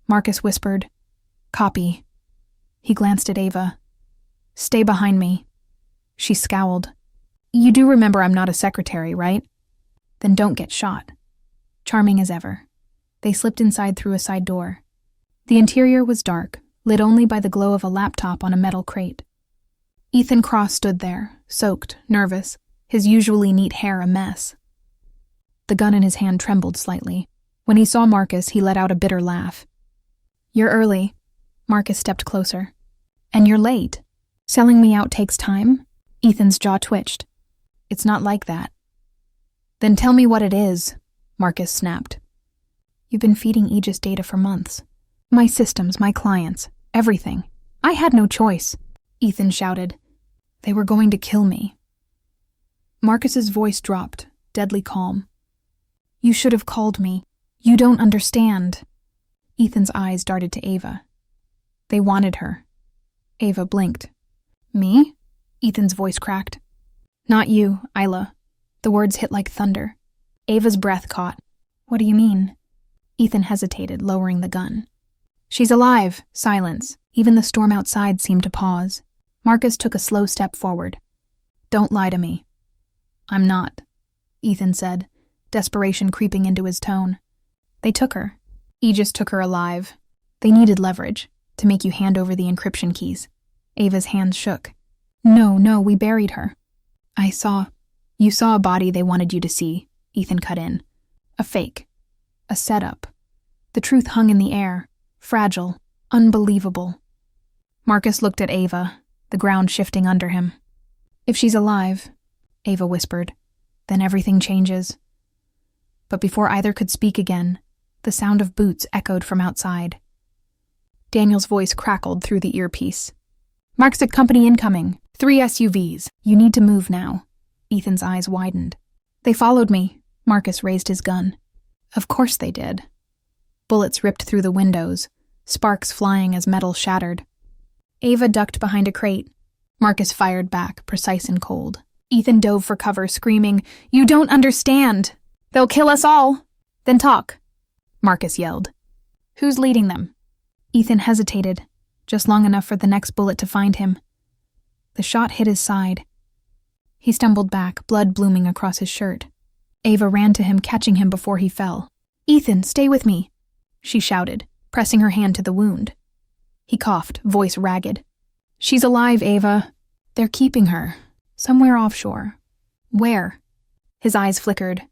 Marcus whispered, Copy. He glanced at Ava. Stay behind me. She scowled. You do remember I'm not a secretary, right? Then don't get shot. Charming as ever. They slipped inside through a side door. The interior was dark, lit only by the glow of a laptop on a metal crate. Ethan Cross stood there, soaked, nervous, his usually neat hair a mess. The gun in his hand trembled slightly. When he saw Marcus, he let out a bitter laugh. You're early. Marcus stepped closer. And you're late. Selling me out takes time? Ethan's jaw twitched. It's not like that. Then tell me what it is, Marcus snapped. You've been feeding Aegis data for months. My systems, my clients, everything. I had no choice, Ethan shouted. They were going to kill me. Marcus's voice dropped, deadly calm. You should have called me. You don't understand. Ethan's eyes darted to Ava. They wanted her. Ava blinked. Me? Ethan's voice cracked. Not you, Isla. The words hit like thunder. Ava's breath caught. What do you mean? Ethan hesitated, lowering the gun. She's alive. Silence. Even the storm outside seemed to pause. Marcus took a slow step forward. Don't lie to me. I'm not, Ethan said, desperation creeping into his tone. They took her. Aegis took her alive. They needed leverage to make you hand over the encryption keys. Ava's hands shook. No, we buried her. You saw a body they wanted you to see, Ethan cut in. A fake. A setup. The truth hung in the air, fragile, unbelievable. Marcus looked at Ava, the ground shifting under him. If she's alive, Ava whispered, then everything changes. But before either could speak again, the sound of boots echoed from outside. Daniel's voice crackled through the earpiece. Marksik Company incoming. 3 SUVs. You need to move now. Ethan's eyes widened. They followed me. Marcus raised his gun. Of course they did. Bullets ripped through the windows, sparks flying as metal shattered. Ava ducked behind a crate. Marcus fired back, precise and cold. Ethan dove for cover, screaming, You don't understand! They'll kill us all! Then talk, Marcus yelled. Who's leading them? Ethan hesitated, just long enough for the next bullet to find him. The shot hit his side. He stumbled back, blood blooming across his shirt. Ava ran to him, catching him before he fell. Ethan, stay with me, she shouted, pressing her hand to the wound. He coughed, voice ragged. She's alive, Ava. They're keeping her. Somewhere offshore. Where? His eyes flickered.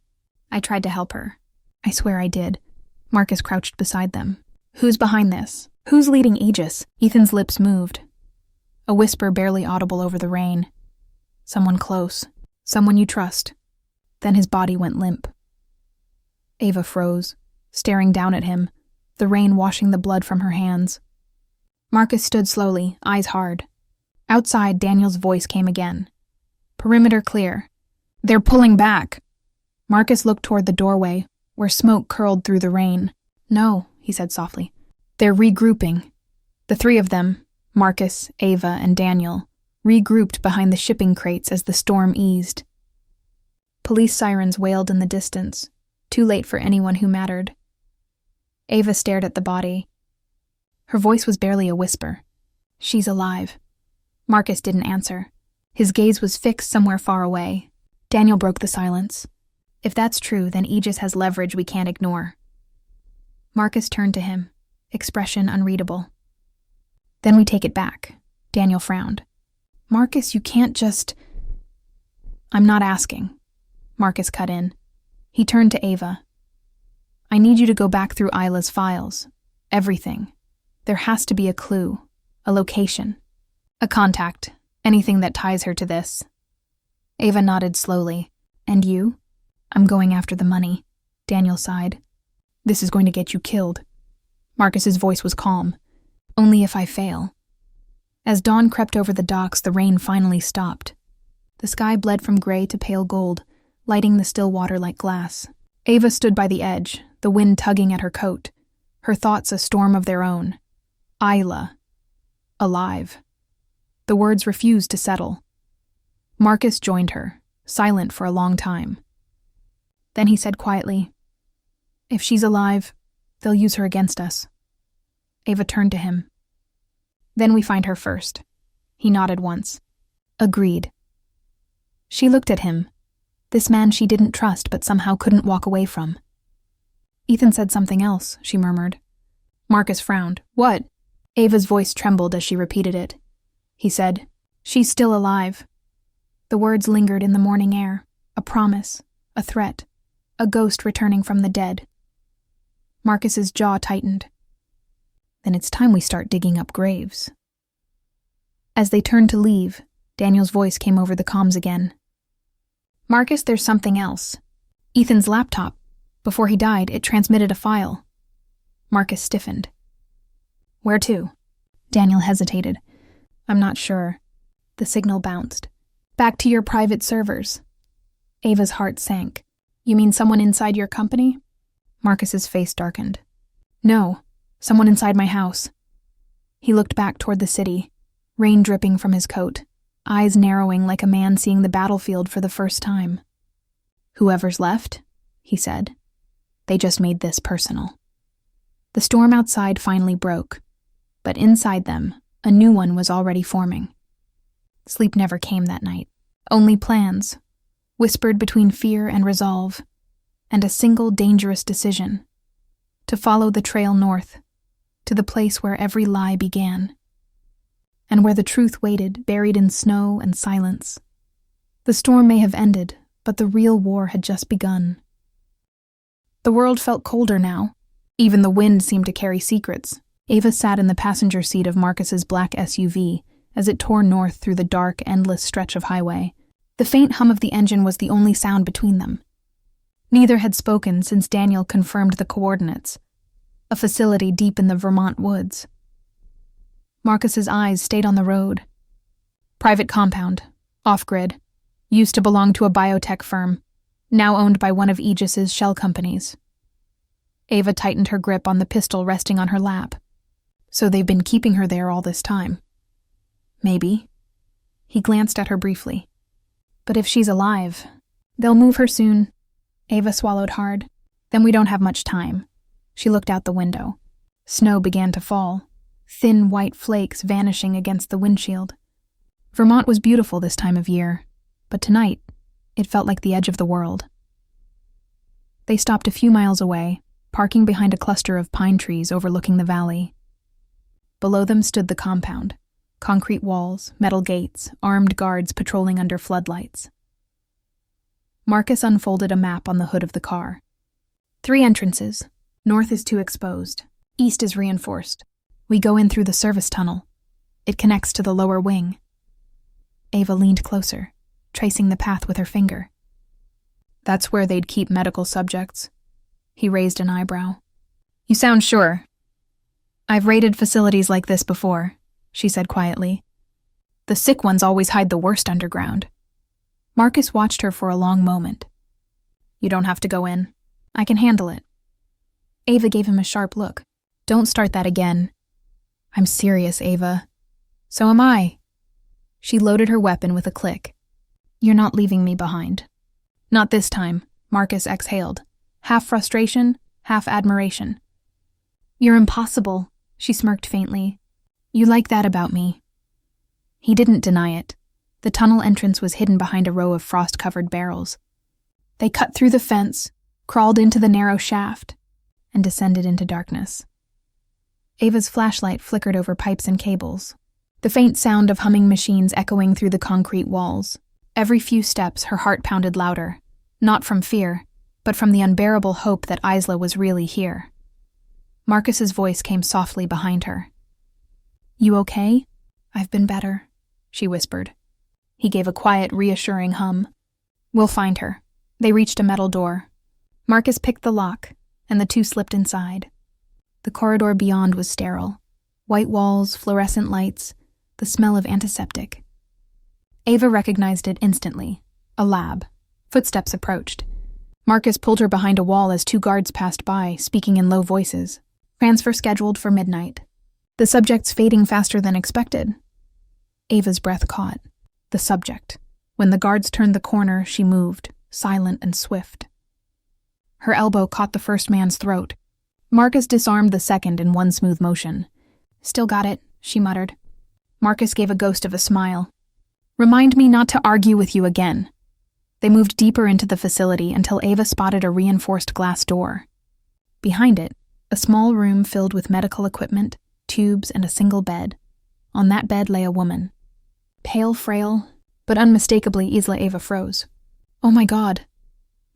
I tried to help her. I swear I did. Marcus crouched beside them. Who's behind this? Who's leading Aegis? Ethan's lips moved. A whisper barely audible over the rain. Someone close. Someone you trust. Then his body went limp. Ava froze, staring down at him, the rain washing the blood from her hands. Marcus stood slowly, eyes hard. Outside, Daniel's voice came again. Perimeter clear. They're pulling back. Marcus looked toward the doorway, where smoke curled through the rain. No, he said softly. They're regrouping. The 3 of them, Marcus, Ava, and Daniel, regrouped behind the shipping crates as the storm eased. Police sirens wailed in the distance, too late for anyone who mattered. Ava stared at the body. Her voice was barely a whisper. She's alive. Marcus didn't answer. His gaze was fixed somewhere far away. Daniel broke the silence. If that's true, then Aegis has leverage we can't ignore. Marcus turned to him, expression unreadable. Then we take it back. Daniel frowned. Marcus, you can't just... I'm not asking. Marcus cut in. He turned to Ava. I need you to go back through Isla's files. Everything. There has to be a clue, a location, a contact, anything that ties her to this. Ava nodded slowly. And you? I'm going after the money. Daniel sighed. This is going to get you killed. Marcus's voice was calm. Only if I fail. As dawn crept over the docks, the rain finally stopped. The sky bled from gray to pale gold, lighting the still water like glass. Ava stood by the edge, the wind tugging at her coat, her thoughts a storm of their own. Isla. Alive. The words refused to settle. Marcus joined her, silent for a long time. Then he said quietly, If she's alive, they'll use her against us. Ava turned to him. Then we find her first. He nodded once. Agreed. She looked at him, this man she didn't trust but somehow couldn't walk away from. Ethan said something else, she murmured. Marcus frowned. What? Ava's voice trembled as she repeated it. He said, She's still alive. The words lingered in the morning air, a promise, a threat, a ghost returning from the dead. Marcus's jaw tightened. Then it's time we start digging up graves. As they turned to leave, Daniel's voice came over the comms again. Marcus, there's something else. Ethan's laptop. Before he died, it transmitted a file. Marcus stiffened. Where to? Daniel hesitated. I'm not sure. The signal bounced. Back to your private servers. Ava's heart sank. You mean someone inside your company? Marcus's face darkened. No, someone inside my house. He looked back toward the city, rain dripping from his coat, eyes narrowing like a man seeing the battlefield for the first time. Whoever's left, he said. They just made this personal. The storm outside finally broke, but inside them, a new one was already forming. Sleep never came that night. Only plans, whispered between fear and resolve, and a single dangerous decision, to follow the trail north, to the place where every lie began, and where the truth waited, buried in snow and silence. The storm may have ended, but the real war had just begun. The world felt colder now. Even the wind seemed to carry secrets. Ava sat in the passenger seat of Marcus's black SUV as it tore north through the dark, endless stretch of highway. The faint hum of the engine was the only sound between them. Neither had spoken since Daniel confirmed the coordinates, a facility deep in the Vermont woods. Marcus's eyes stayed on the road. Private compound, off-grid, used to belong to a biotech firm, now owned by one of Aegis's shell companies. Ava tightened her grip on the pistol resting on her lap. So they've been keeping her there all this time. Maybe. He glanced at her briefly. But if she's alive, they'll move her soon. Ava swallowed hard. Then we don't have much time. She looked out the window. Snow began to fall, thin white flakes vanishing against the windshield. Vermont was beautiful this time of year, but tonight, it felt like the edge of the world. They stopped a few miles away, parking behind a cluster of pine trees overlooking the valley. Below them stood the compound, concrete walls, metal gates, armed guards patrolling under floodlights. Marcus unfolded a map on the hood of the car. 3 entrances. North is too exposed. East is reinforced. We go in through the service tunnel. It connects to the lower wing. Ava leaned closer, tracing the path with her finger. That's where they'd keep medical subjects. He raised an eyebrow. You sound sure. I've raided facilities like this before, she said quietly. The sick ones always hide the worst underground. Marcus watched her for a long moment. You don't have to go in. I can handle it. Ava gave him a sharp look. Don't start that again. I'm serious, Ava. So am I. She loaded her weapon with a click. You're not leaving me behind. Not this time, Marcus exhaled. Half frustration, half admiration. You're impossible, she smirked faintly. You like that about me. He didn't deny it. The tunnel entrance was hidden behind a row of frost-covered barrels. They cut through the fence, crawled into the narrow shaft, and descended into darkness. Ava's flashlight flickered over pipes and cables, the faint sound of humming machines echoing through the concrete walls. Every few steps, her heart pounded louder, not from fear, but from the unbearable hope that Isla was really here. Marcus's voice came softly behind her. "You okay?" "I've been better," she whispered. He gave a quiet, reassuring hum. "We'll find her." They reached a metal door. Marcus picked the lock, and the two slipped inside. The corridor beyond was sterile. White walls, fluorescent lights, the smell of antiseptic. Ava recognized it instantly. A lab. Footsteps approached. Marcus pulled her behind a wall as two guards passed by, speaking in low voices. Transfer scheduled for midnight. The subject's fading faster than expected. Ava's breath caught. The subject. When the guards turned the corner, she moved, silent and swift. Her elbow caught the first man's throat. Marcus disarmed the second in one smooth motion. "Still got it," she muttered. Marcus gave a ghost of a smile. "Remind me not to argue with you again." They moved deeper into the facility until Ava spotted a reinforced glass door. Behind it, a small room filled with medical equipment, tubes, and a single bed. On that bed lay a woman. Pale, frail, but unmistakably Ava froze. "Oh my God."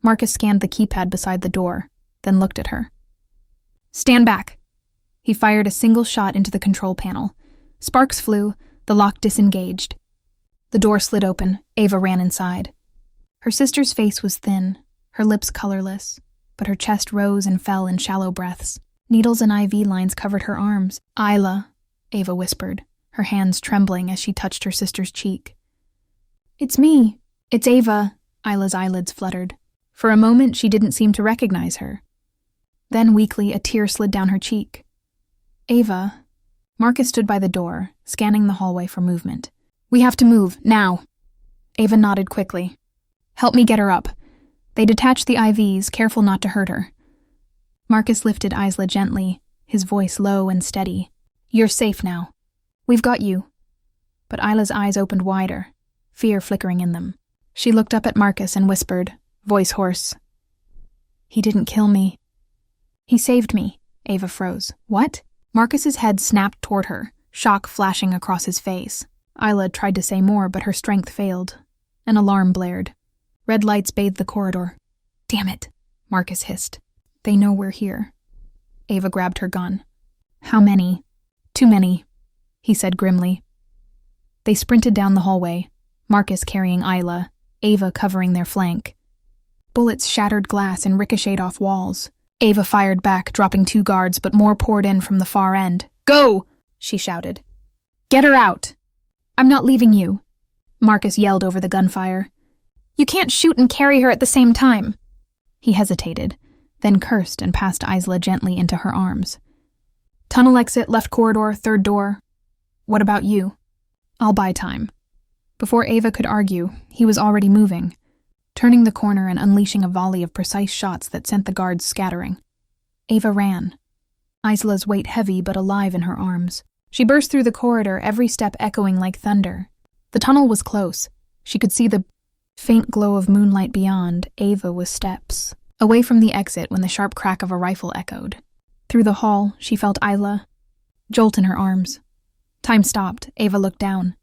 Marcus scanned the keypad beside the door, then looked at her. "Stand back." He fired a single shot into the control panel. Sparks flew, the lock disengaged. The door slid open. Ava ran inside. Her sister's face was thin, her lips colorless, but her chest rose and fell in shallow breaths. Needles and IV lines covered her arms. "Isla," Ava whispered, her hands trembling as she touched her sister's cheek. "It's me. It's Ava." Isla's eyelids fluttered. For a moment, she didn't seem to recognize her. Then, weakly, a tear slid down her cheek. "Ava." Marcus stood by the door, scanning the hallway for movement. "We have to move, now." Ava nodded quickly. "Help me get her up." They detached the IVs, careful not to hurt her. Marcus lifted Isla gently, his voice low and steady. "You're safe now. We've got you." But Isla's eyes opened wider, fear flickering in them. She looked up at Marcus and whispered, voice hoarse, "He didn't kill me." "He saved me." Ava froze. "What?" Marcus's head snapped toward her, shock flashing across his face. Isla tried to say more, but her strength failed. An alarm blared. Red lights bathed the corridor. "Damn it," Marcus hissed. "They know we're here." Ava grabbed her gun. "How many?" "Too many," he said grimly. They sprinted down the hallway, Marcus carrying Isla, Ava covering their flank. Bullets shattered glass and ricocheted off walls. Ava fired back, dropping two guards, but more poured in from the far end. "Go!" she shouted. "Get her out!" "I'm not leaving you," Marcus yelled over the gunfire. "You can't shoot and carry her at the same time." He hesitated, then cursed and passed Isla gently into her arms. "Tunnel exit, left corridor, third door. What about you?" "I'll buy time." Before Ava could argue, he was already moving, turning the corner and unleashing a volley of precise shots that sent the guards scattering. Ava ran, Isla's weight heavy but alive in her arms. She burst through the corridor, every step echoing like thunder. The tunnel was close. She could see the faint glow of moonlight beyond. Ava was steps away from the exit when the sharp crack of a rifle echoed. Through the hall, she felt Isla jolt in her arms. Time stopped. Ava looked down.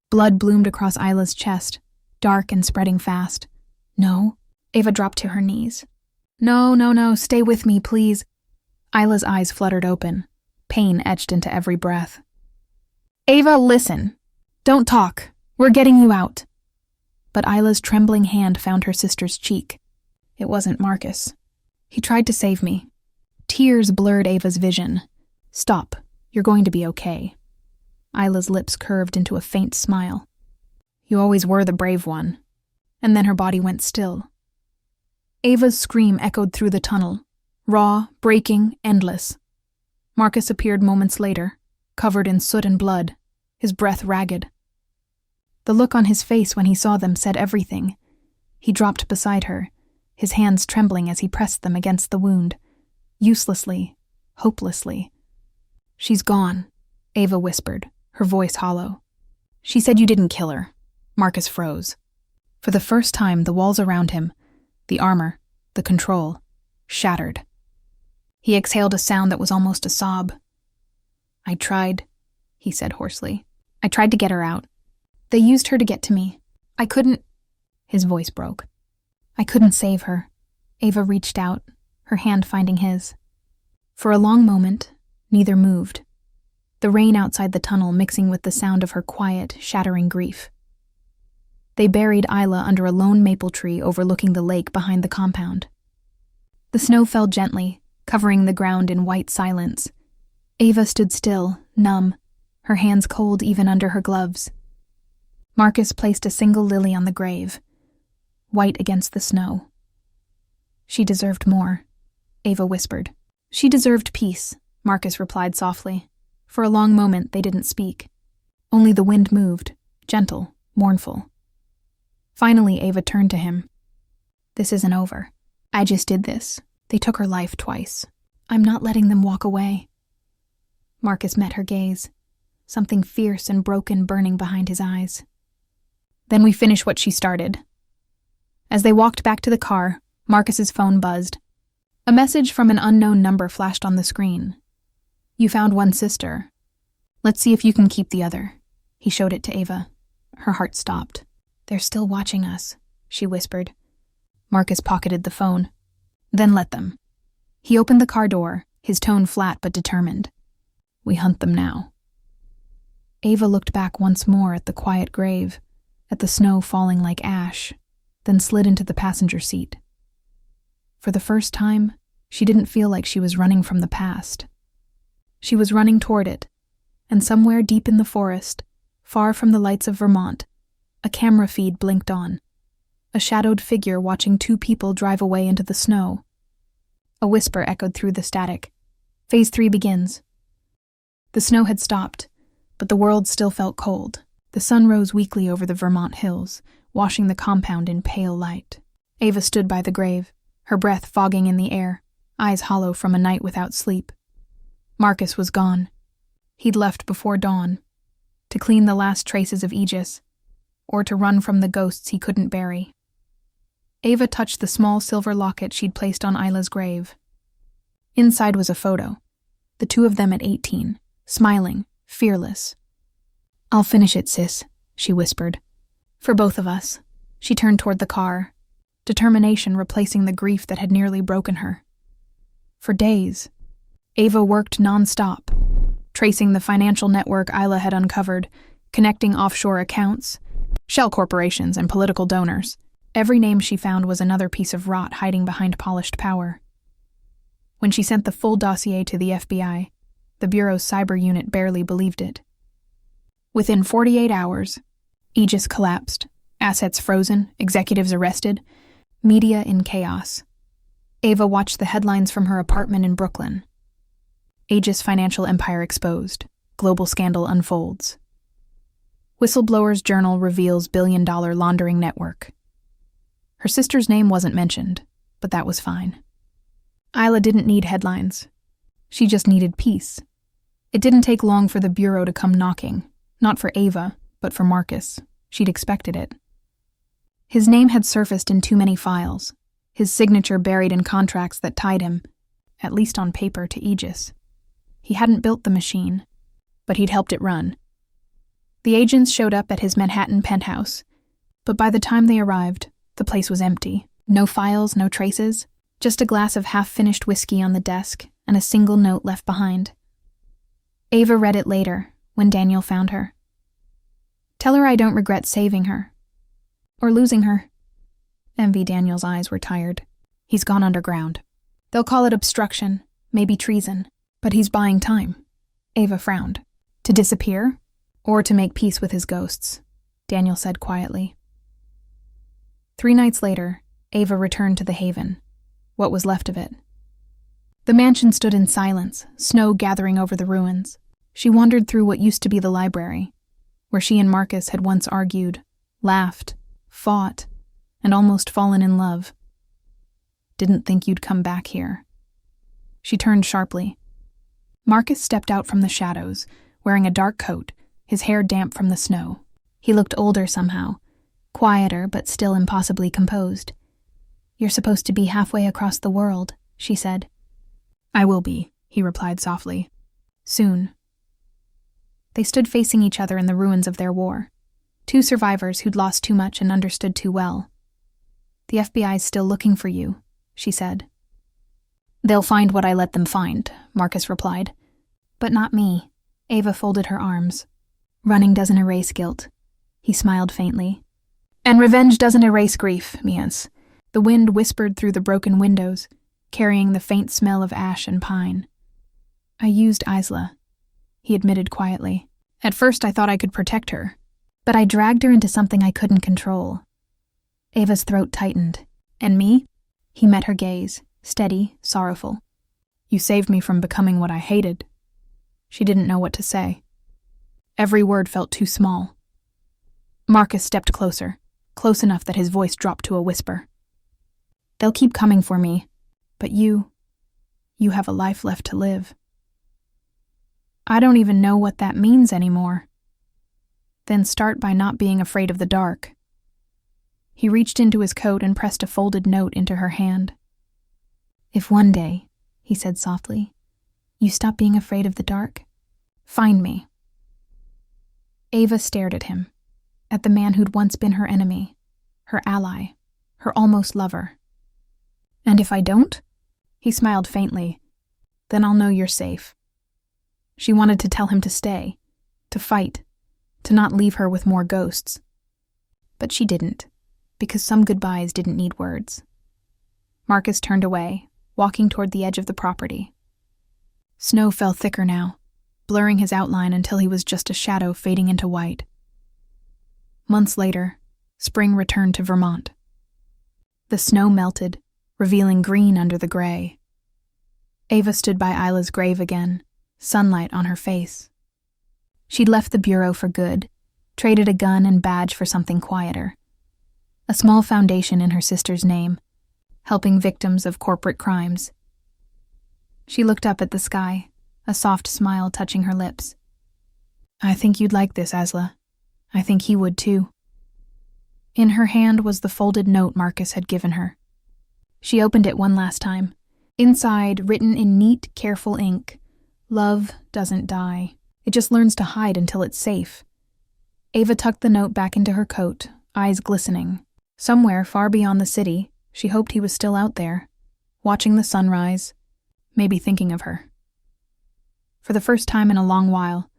Blood bloomed across Isla's chest, dark and spreading fast. "No." Ava dropped to her knees. No, stay with me, please." Isla's eyes fluttered open. Pain etched into every breath. "Ava, listen. Don't talk. We're getting you out." But Isla's trembling hand found her sister's cheek. It wasn't Marcus. He tried to save me. Tears blurred Ava's vision. "Stop. You're going to be okay." Isla's lips curved into a faint smile. "You always were the brave one." And then her body went still. Ava's scream echoed through the tunnel, raw, breaking, endless. Marcus appeared moments later, covered in soot and blood, his breath ragged. The look on his face when he saw them said everything. He dropped beside her, his hands trembling as he pressed them against the wound, uselessly, hopelessly. "She's gone," Ava whispered, her voice hollow. "She said you didn't kill her." Marcus froze. For the first time, the walls around him, The armor, the control, shattered. He exhaled a sound that was almost a sob. "I tried," he said hoarsely. "I tried to get her out. They used her to get to me. I couldn't—" His voice broke. "I couldn't save her." Ava reached out, her hand finding his. For a long moment, neither moved, the rain outside the tunnel mixing with the sound of her quiet, shattering grief. They buried Isla under a lone maple tree overlooking the lake behind the compound. The snow fell gently, covering the ground in white silence. Ava stood still, numb, her hands cold even under her gloves. Marcus placed a single lily on the grave, white against the snow. "She deserved more," Ava whispered. "She deserved peace," Marcus replied softly. For a long moment they didn't speak. Only the wind moved, gentle, mournful. Finally Ava turned to him. "This isn't over. I just did this. They took her life twice. I'm not letting them walk away." Marcus met her gaze, something fierce and broken burning behind his eyes. "Then we finish what she started." As they walked back to the car, Marcus's phone buzzed. A message from an unknown number flashed on the screen. "You found one sister. Let's see if you can keep the other." He showed it to Ava. Her heart stopped. "They're still watching us," she whispered. Marcus pocketed the phone. "Then let them." He opened the car door, his tone flat but determined. "We hunt them now." Ava looked back once more at the quiet grave, at the snow falling like ash, then slid into the passenger seat. For the first time, she didn't feel like she was running from the past. She was running toward it, and somewhere deep in the forest, far from the lights of Vermont, a camera feed blinked on. A shadowed figure watching two people drive away into the snow. A whisper echoed through the static. "Phase 3 begins." The snow had stopped, but the world still felt cold. The sun rose weakly over the Vermont hills, washing the compound in pale light. Ava stood by the grave, her breath fogging in the air, eyes hollow from a night without sleep. Marcus was gone. He'd left before dawn, to clean the last traces of Aegis, or to run from the ghosts he couldn't bury. Ava touched the small silver locket she'd placed on Isla's grave. Inside was a photo, the two of them at 18, smiling, fearless. "I'll finish it, sis," she whispered. "For both of us." She turned toward the car, determination replacing the grief that had nearly broken her. For days, Ava worked non-stop, tracing the financial network Isla had uncovered, connecting offshore accounts, shell corporations, and political donors. Every name she found was another piece of rot hiding behind polished power. When she sent the full dossier to the FBI, the Bureau's cyber unit barely believed it. Within 48 hours, Aegis collapsed, assets frozen, executives arrested, media in chaos. Ava watched the headlines from her apartment in Brooklyn. Aegis financial empire exposed. Global scandal unfolds. Whistleblower's journal reveals billion-dollar laundering network. Her sister's name wasn't mentioned, but that was fine. Isla didn't need headlines. She just needed peace. It didn't take long for the Bureau to come knocking, not for Ava, but for Marcus. She'd expected it. His name had surfaced in too many files, his signature buried in contracts that tied him, at least on paper, to Aegis. He hadn't built the machine, but he'd helped it run. The agents showed up at his Manhattan penthouse, but by the time they arrived, the place was empty. No files, no traces, just a glass of half-finished whiskey on the desk and a single note left behind. Ava read it later, when Daniel found her. "Tell her I don't regret saving her. Or losing her." MV Daniel's eyes were tired. "He's gone underground. They'll call it obstruction, maybe treason, but he's buying time." Ava frowned. "To disappear? Or to make peace with his ghosts?" Daniel said quietly. 3 nights later, Ava returned to the Haven, what was left of it. The mansion stood in silence, snow gathering over the ruins. She wandered through what used to be the library, where she and Marcus had once argued, laughed, fought, and almost fallen in love. "Didn't think you'd come back here." She turned sharply. Marcus stepped out from the shadows, wearing a dark coat, his hair damp from the snow. He looked older somehow, quieter but still impossibly composed. "You're supposed to be halfway across the world," she said. "I will be," he replied softly. "Soon." They stood facing each other in the ruins of their war. Two survivors who'd lost too much and understood too well. "The FBI's still looking for you," she said. "They'll find what I let them find," Marcus replied. "But not me." Ava folded her arms. "Running doesn't erase guilt." He smiled faintly. "And revenge doesn't erase grief, Mians." The wind whispered through the broken windows, carrying the faint smell of ash and pine. "I used Isla," he admitted quietly. "At first I thought I could protect her, but I dragged her into something I couldn't control." Ava's throat tightened. "And me?" He met her gaze, steady, sorrowful. "You saved me from becoming what I hated." She didn't know what to say. Every word felt too small. Marcus stepped closer, close enough that his voice dropped to a whisper. "They'll keep coming for me, but you have a life left to live." "I don't even know what that means anymore." "Then start by not being afraid of the dark." He reached into his coat and pressed a folded note into her hand. "If one day," he said softly, "you stop being afraid of the dark, find me." Ava stared at him, at the man who'd once been her enemy, her ally, her almost lover. "And if I don't?" He smiled faintly. "Then I'll know you're safe." She wanted to tell him to stay, to fight, to not leave her with more ghosts. But she didn't, because some goodbyes didn't need words. Marcus turned away, walking toward the edge of the property. Snow fell thicker now, blurring his outline until he was just a shadow fading into white. Months later, spring returned to Vermont. The snow melted, revealing green under the gray. Ava stood by Isla's grave again, sunlight on her face. She'd left the bureau for good, traded a gun and badge for something quieter. A small foundation in her sister's name, helping victims of corporate crimes. She looked up at the sky, a soft smile touching her lips. "I think you'd like this, Asla. I think he would too." In her hand was the folded note Marcus had given her. She opened it one last time. Inside, written in neat, careful ink, "Love doesn't die. It just learns to hide until it's safe." Ava tucked the note back into her coat, eyes glistening. Somewhere far beyond the city, she hoped he was still out there, watching the sunrise, maybe thinking of her. For the first time in a long while,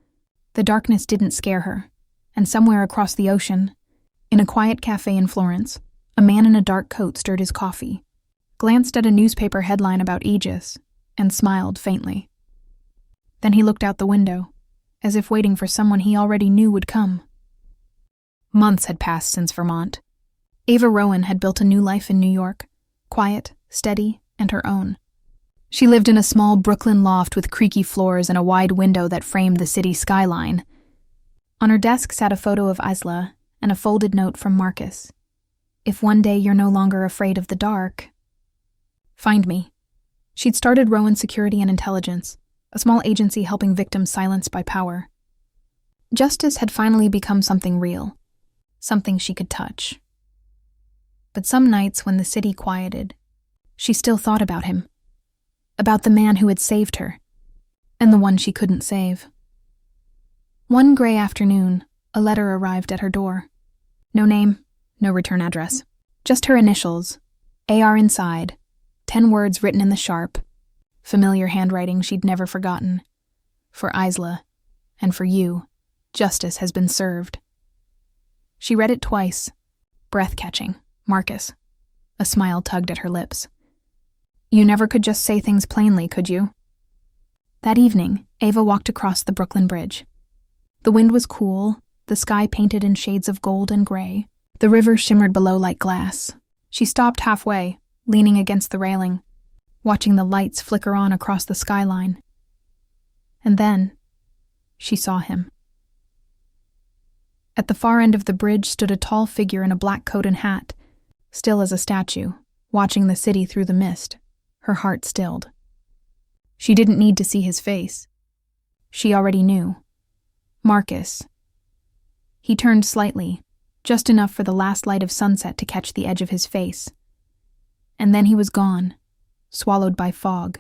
the darkness didn't scare her, and somewhere across the ocean, in a quiet cafe in Florence, a man in a dark coat stirred his coffee, glanced at a newspaper headline about Aegis, and smiled faintly. Then he looked out the window, as if waiting for someone he already knew would come. Months had passed since Vermont. Ava Rowan had built a new life in New York, quiet, steady, and her own. She lived in a small Brooklyn loft with creaky floors and a wide window that framed the city skyline. On her desk sat a photo of Isla and a folded note from Marcus. "If one day you're no longer afraid of the dark, find me." She'd started Rowan Security and Intelligence, a small agency helping victims silenced by power. Justice had finally become something real, something she could touch. But some nights when the city quieted, she still thought about him, about the man who had saved her, and the one she couldn't save. One gray afternoon, a letter arrived at her door. No name, no return address. Just her initials, AR inside, 10 words written in the sharp, familiar handwriting she'd never forgotten. "For Isla, and for you, justice has been served." She read it twice, breath-catching. Marcus. A smile tugged at her lips. "You never could just say things plainly, could you?" That evening, Ava walked across the Brooklyn Bridge. The wind was cool, the sky painted in shades of gold and gray. The river shimmered below like glass. She stopped halfway, leaning against the railing, watching the lights flicker on across the skyline. And then, she saw him. At the far end of the bridge stood a tall figure in a black coat and hat, still as a statue, watching the city through the mist, her heart stilled. She didn't need to see his face. She already knew. Marcus. He turned slightly, just enough for the last light of sunset to catch the edge of his face. And then he was gone, swallowed by fog.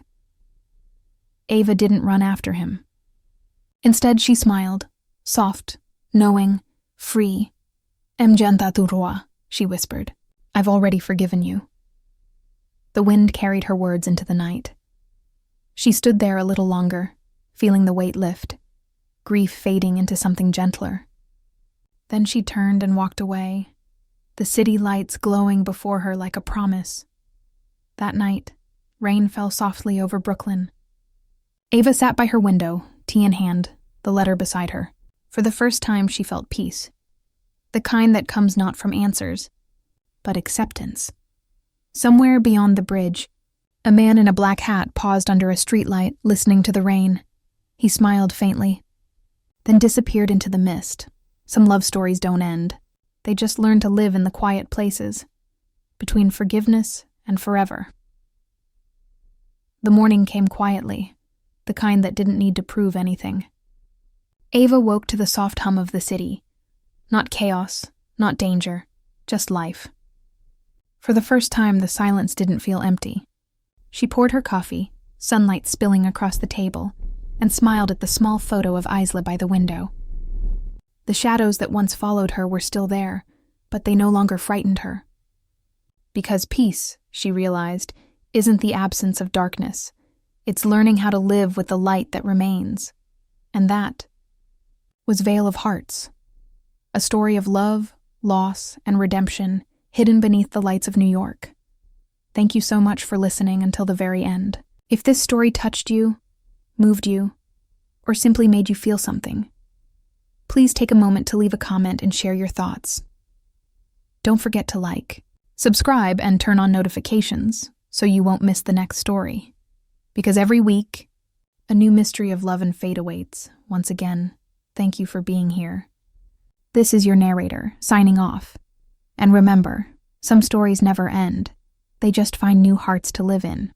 Ava didn't run after him. Instead, she smiled, soft, knowing, free. Mjanta turua, she whispered. I've already forgiven you. The wind carried her words into the night. She stood there a little longer, feeling the weight lift, grief fading into something gentler. Then she turned and walked away, the city lights glowing before her like a promise. That night, rain fell softly over Brooklyn. Ava sat by her window, tea in hand, the letter beside her. For the first time, she felt peace. The kind that comes not from answers, but acceptance. Somewhere beyond the bridge, a man in a black hat paused under a streetlight, listening to the rain. He smiled faintly, then disappeared into the mist. Some love stories don't end. They just learn to live in the quiet places, between forgiveness and forever. The morning came quietly, the kind that didn't need to prove anything. Ava woke to the soft hum of the city. Not chaos, not danger, just life. For the first time, the silence didn't feel empty. She poured her coffee, sunlight spilling across the table, and smiled at the small photo of Isla by the window. The shadows that once followed her were still there, but they no longer frightened her. Because peace, she realized, isn't the absence of darkness. It's learning how to live with the light that remains. And that was Veil of Hearts, a story of love, loss, and redemption hidden beneath the lights of New York. Thank you so much for listening until the very end. If this story touched you, moved you, or simply made you feel something, please take a moment to leave a comment and share your thoughts. Don't forget to like, subscribe, and turn on notifications so you won't miss the next story. Because every week, a new mystery of love and fate awaits. Once again, thank you for being here. This is your narrator, signing off. And remember, some stories never end. They just find new hearts to live in.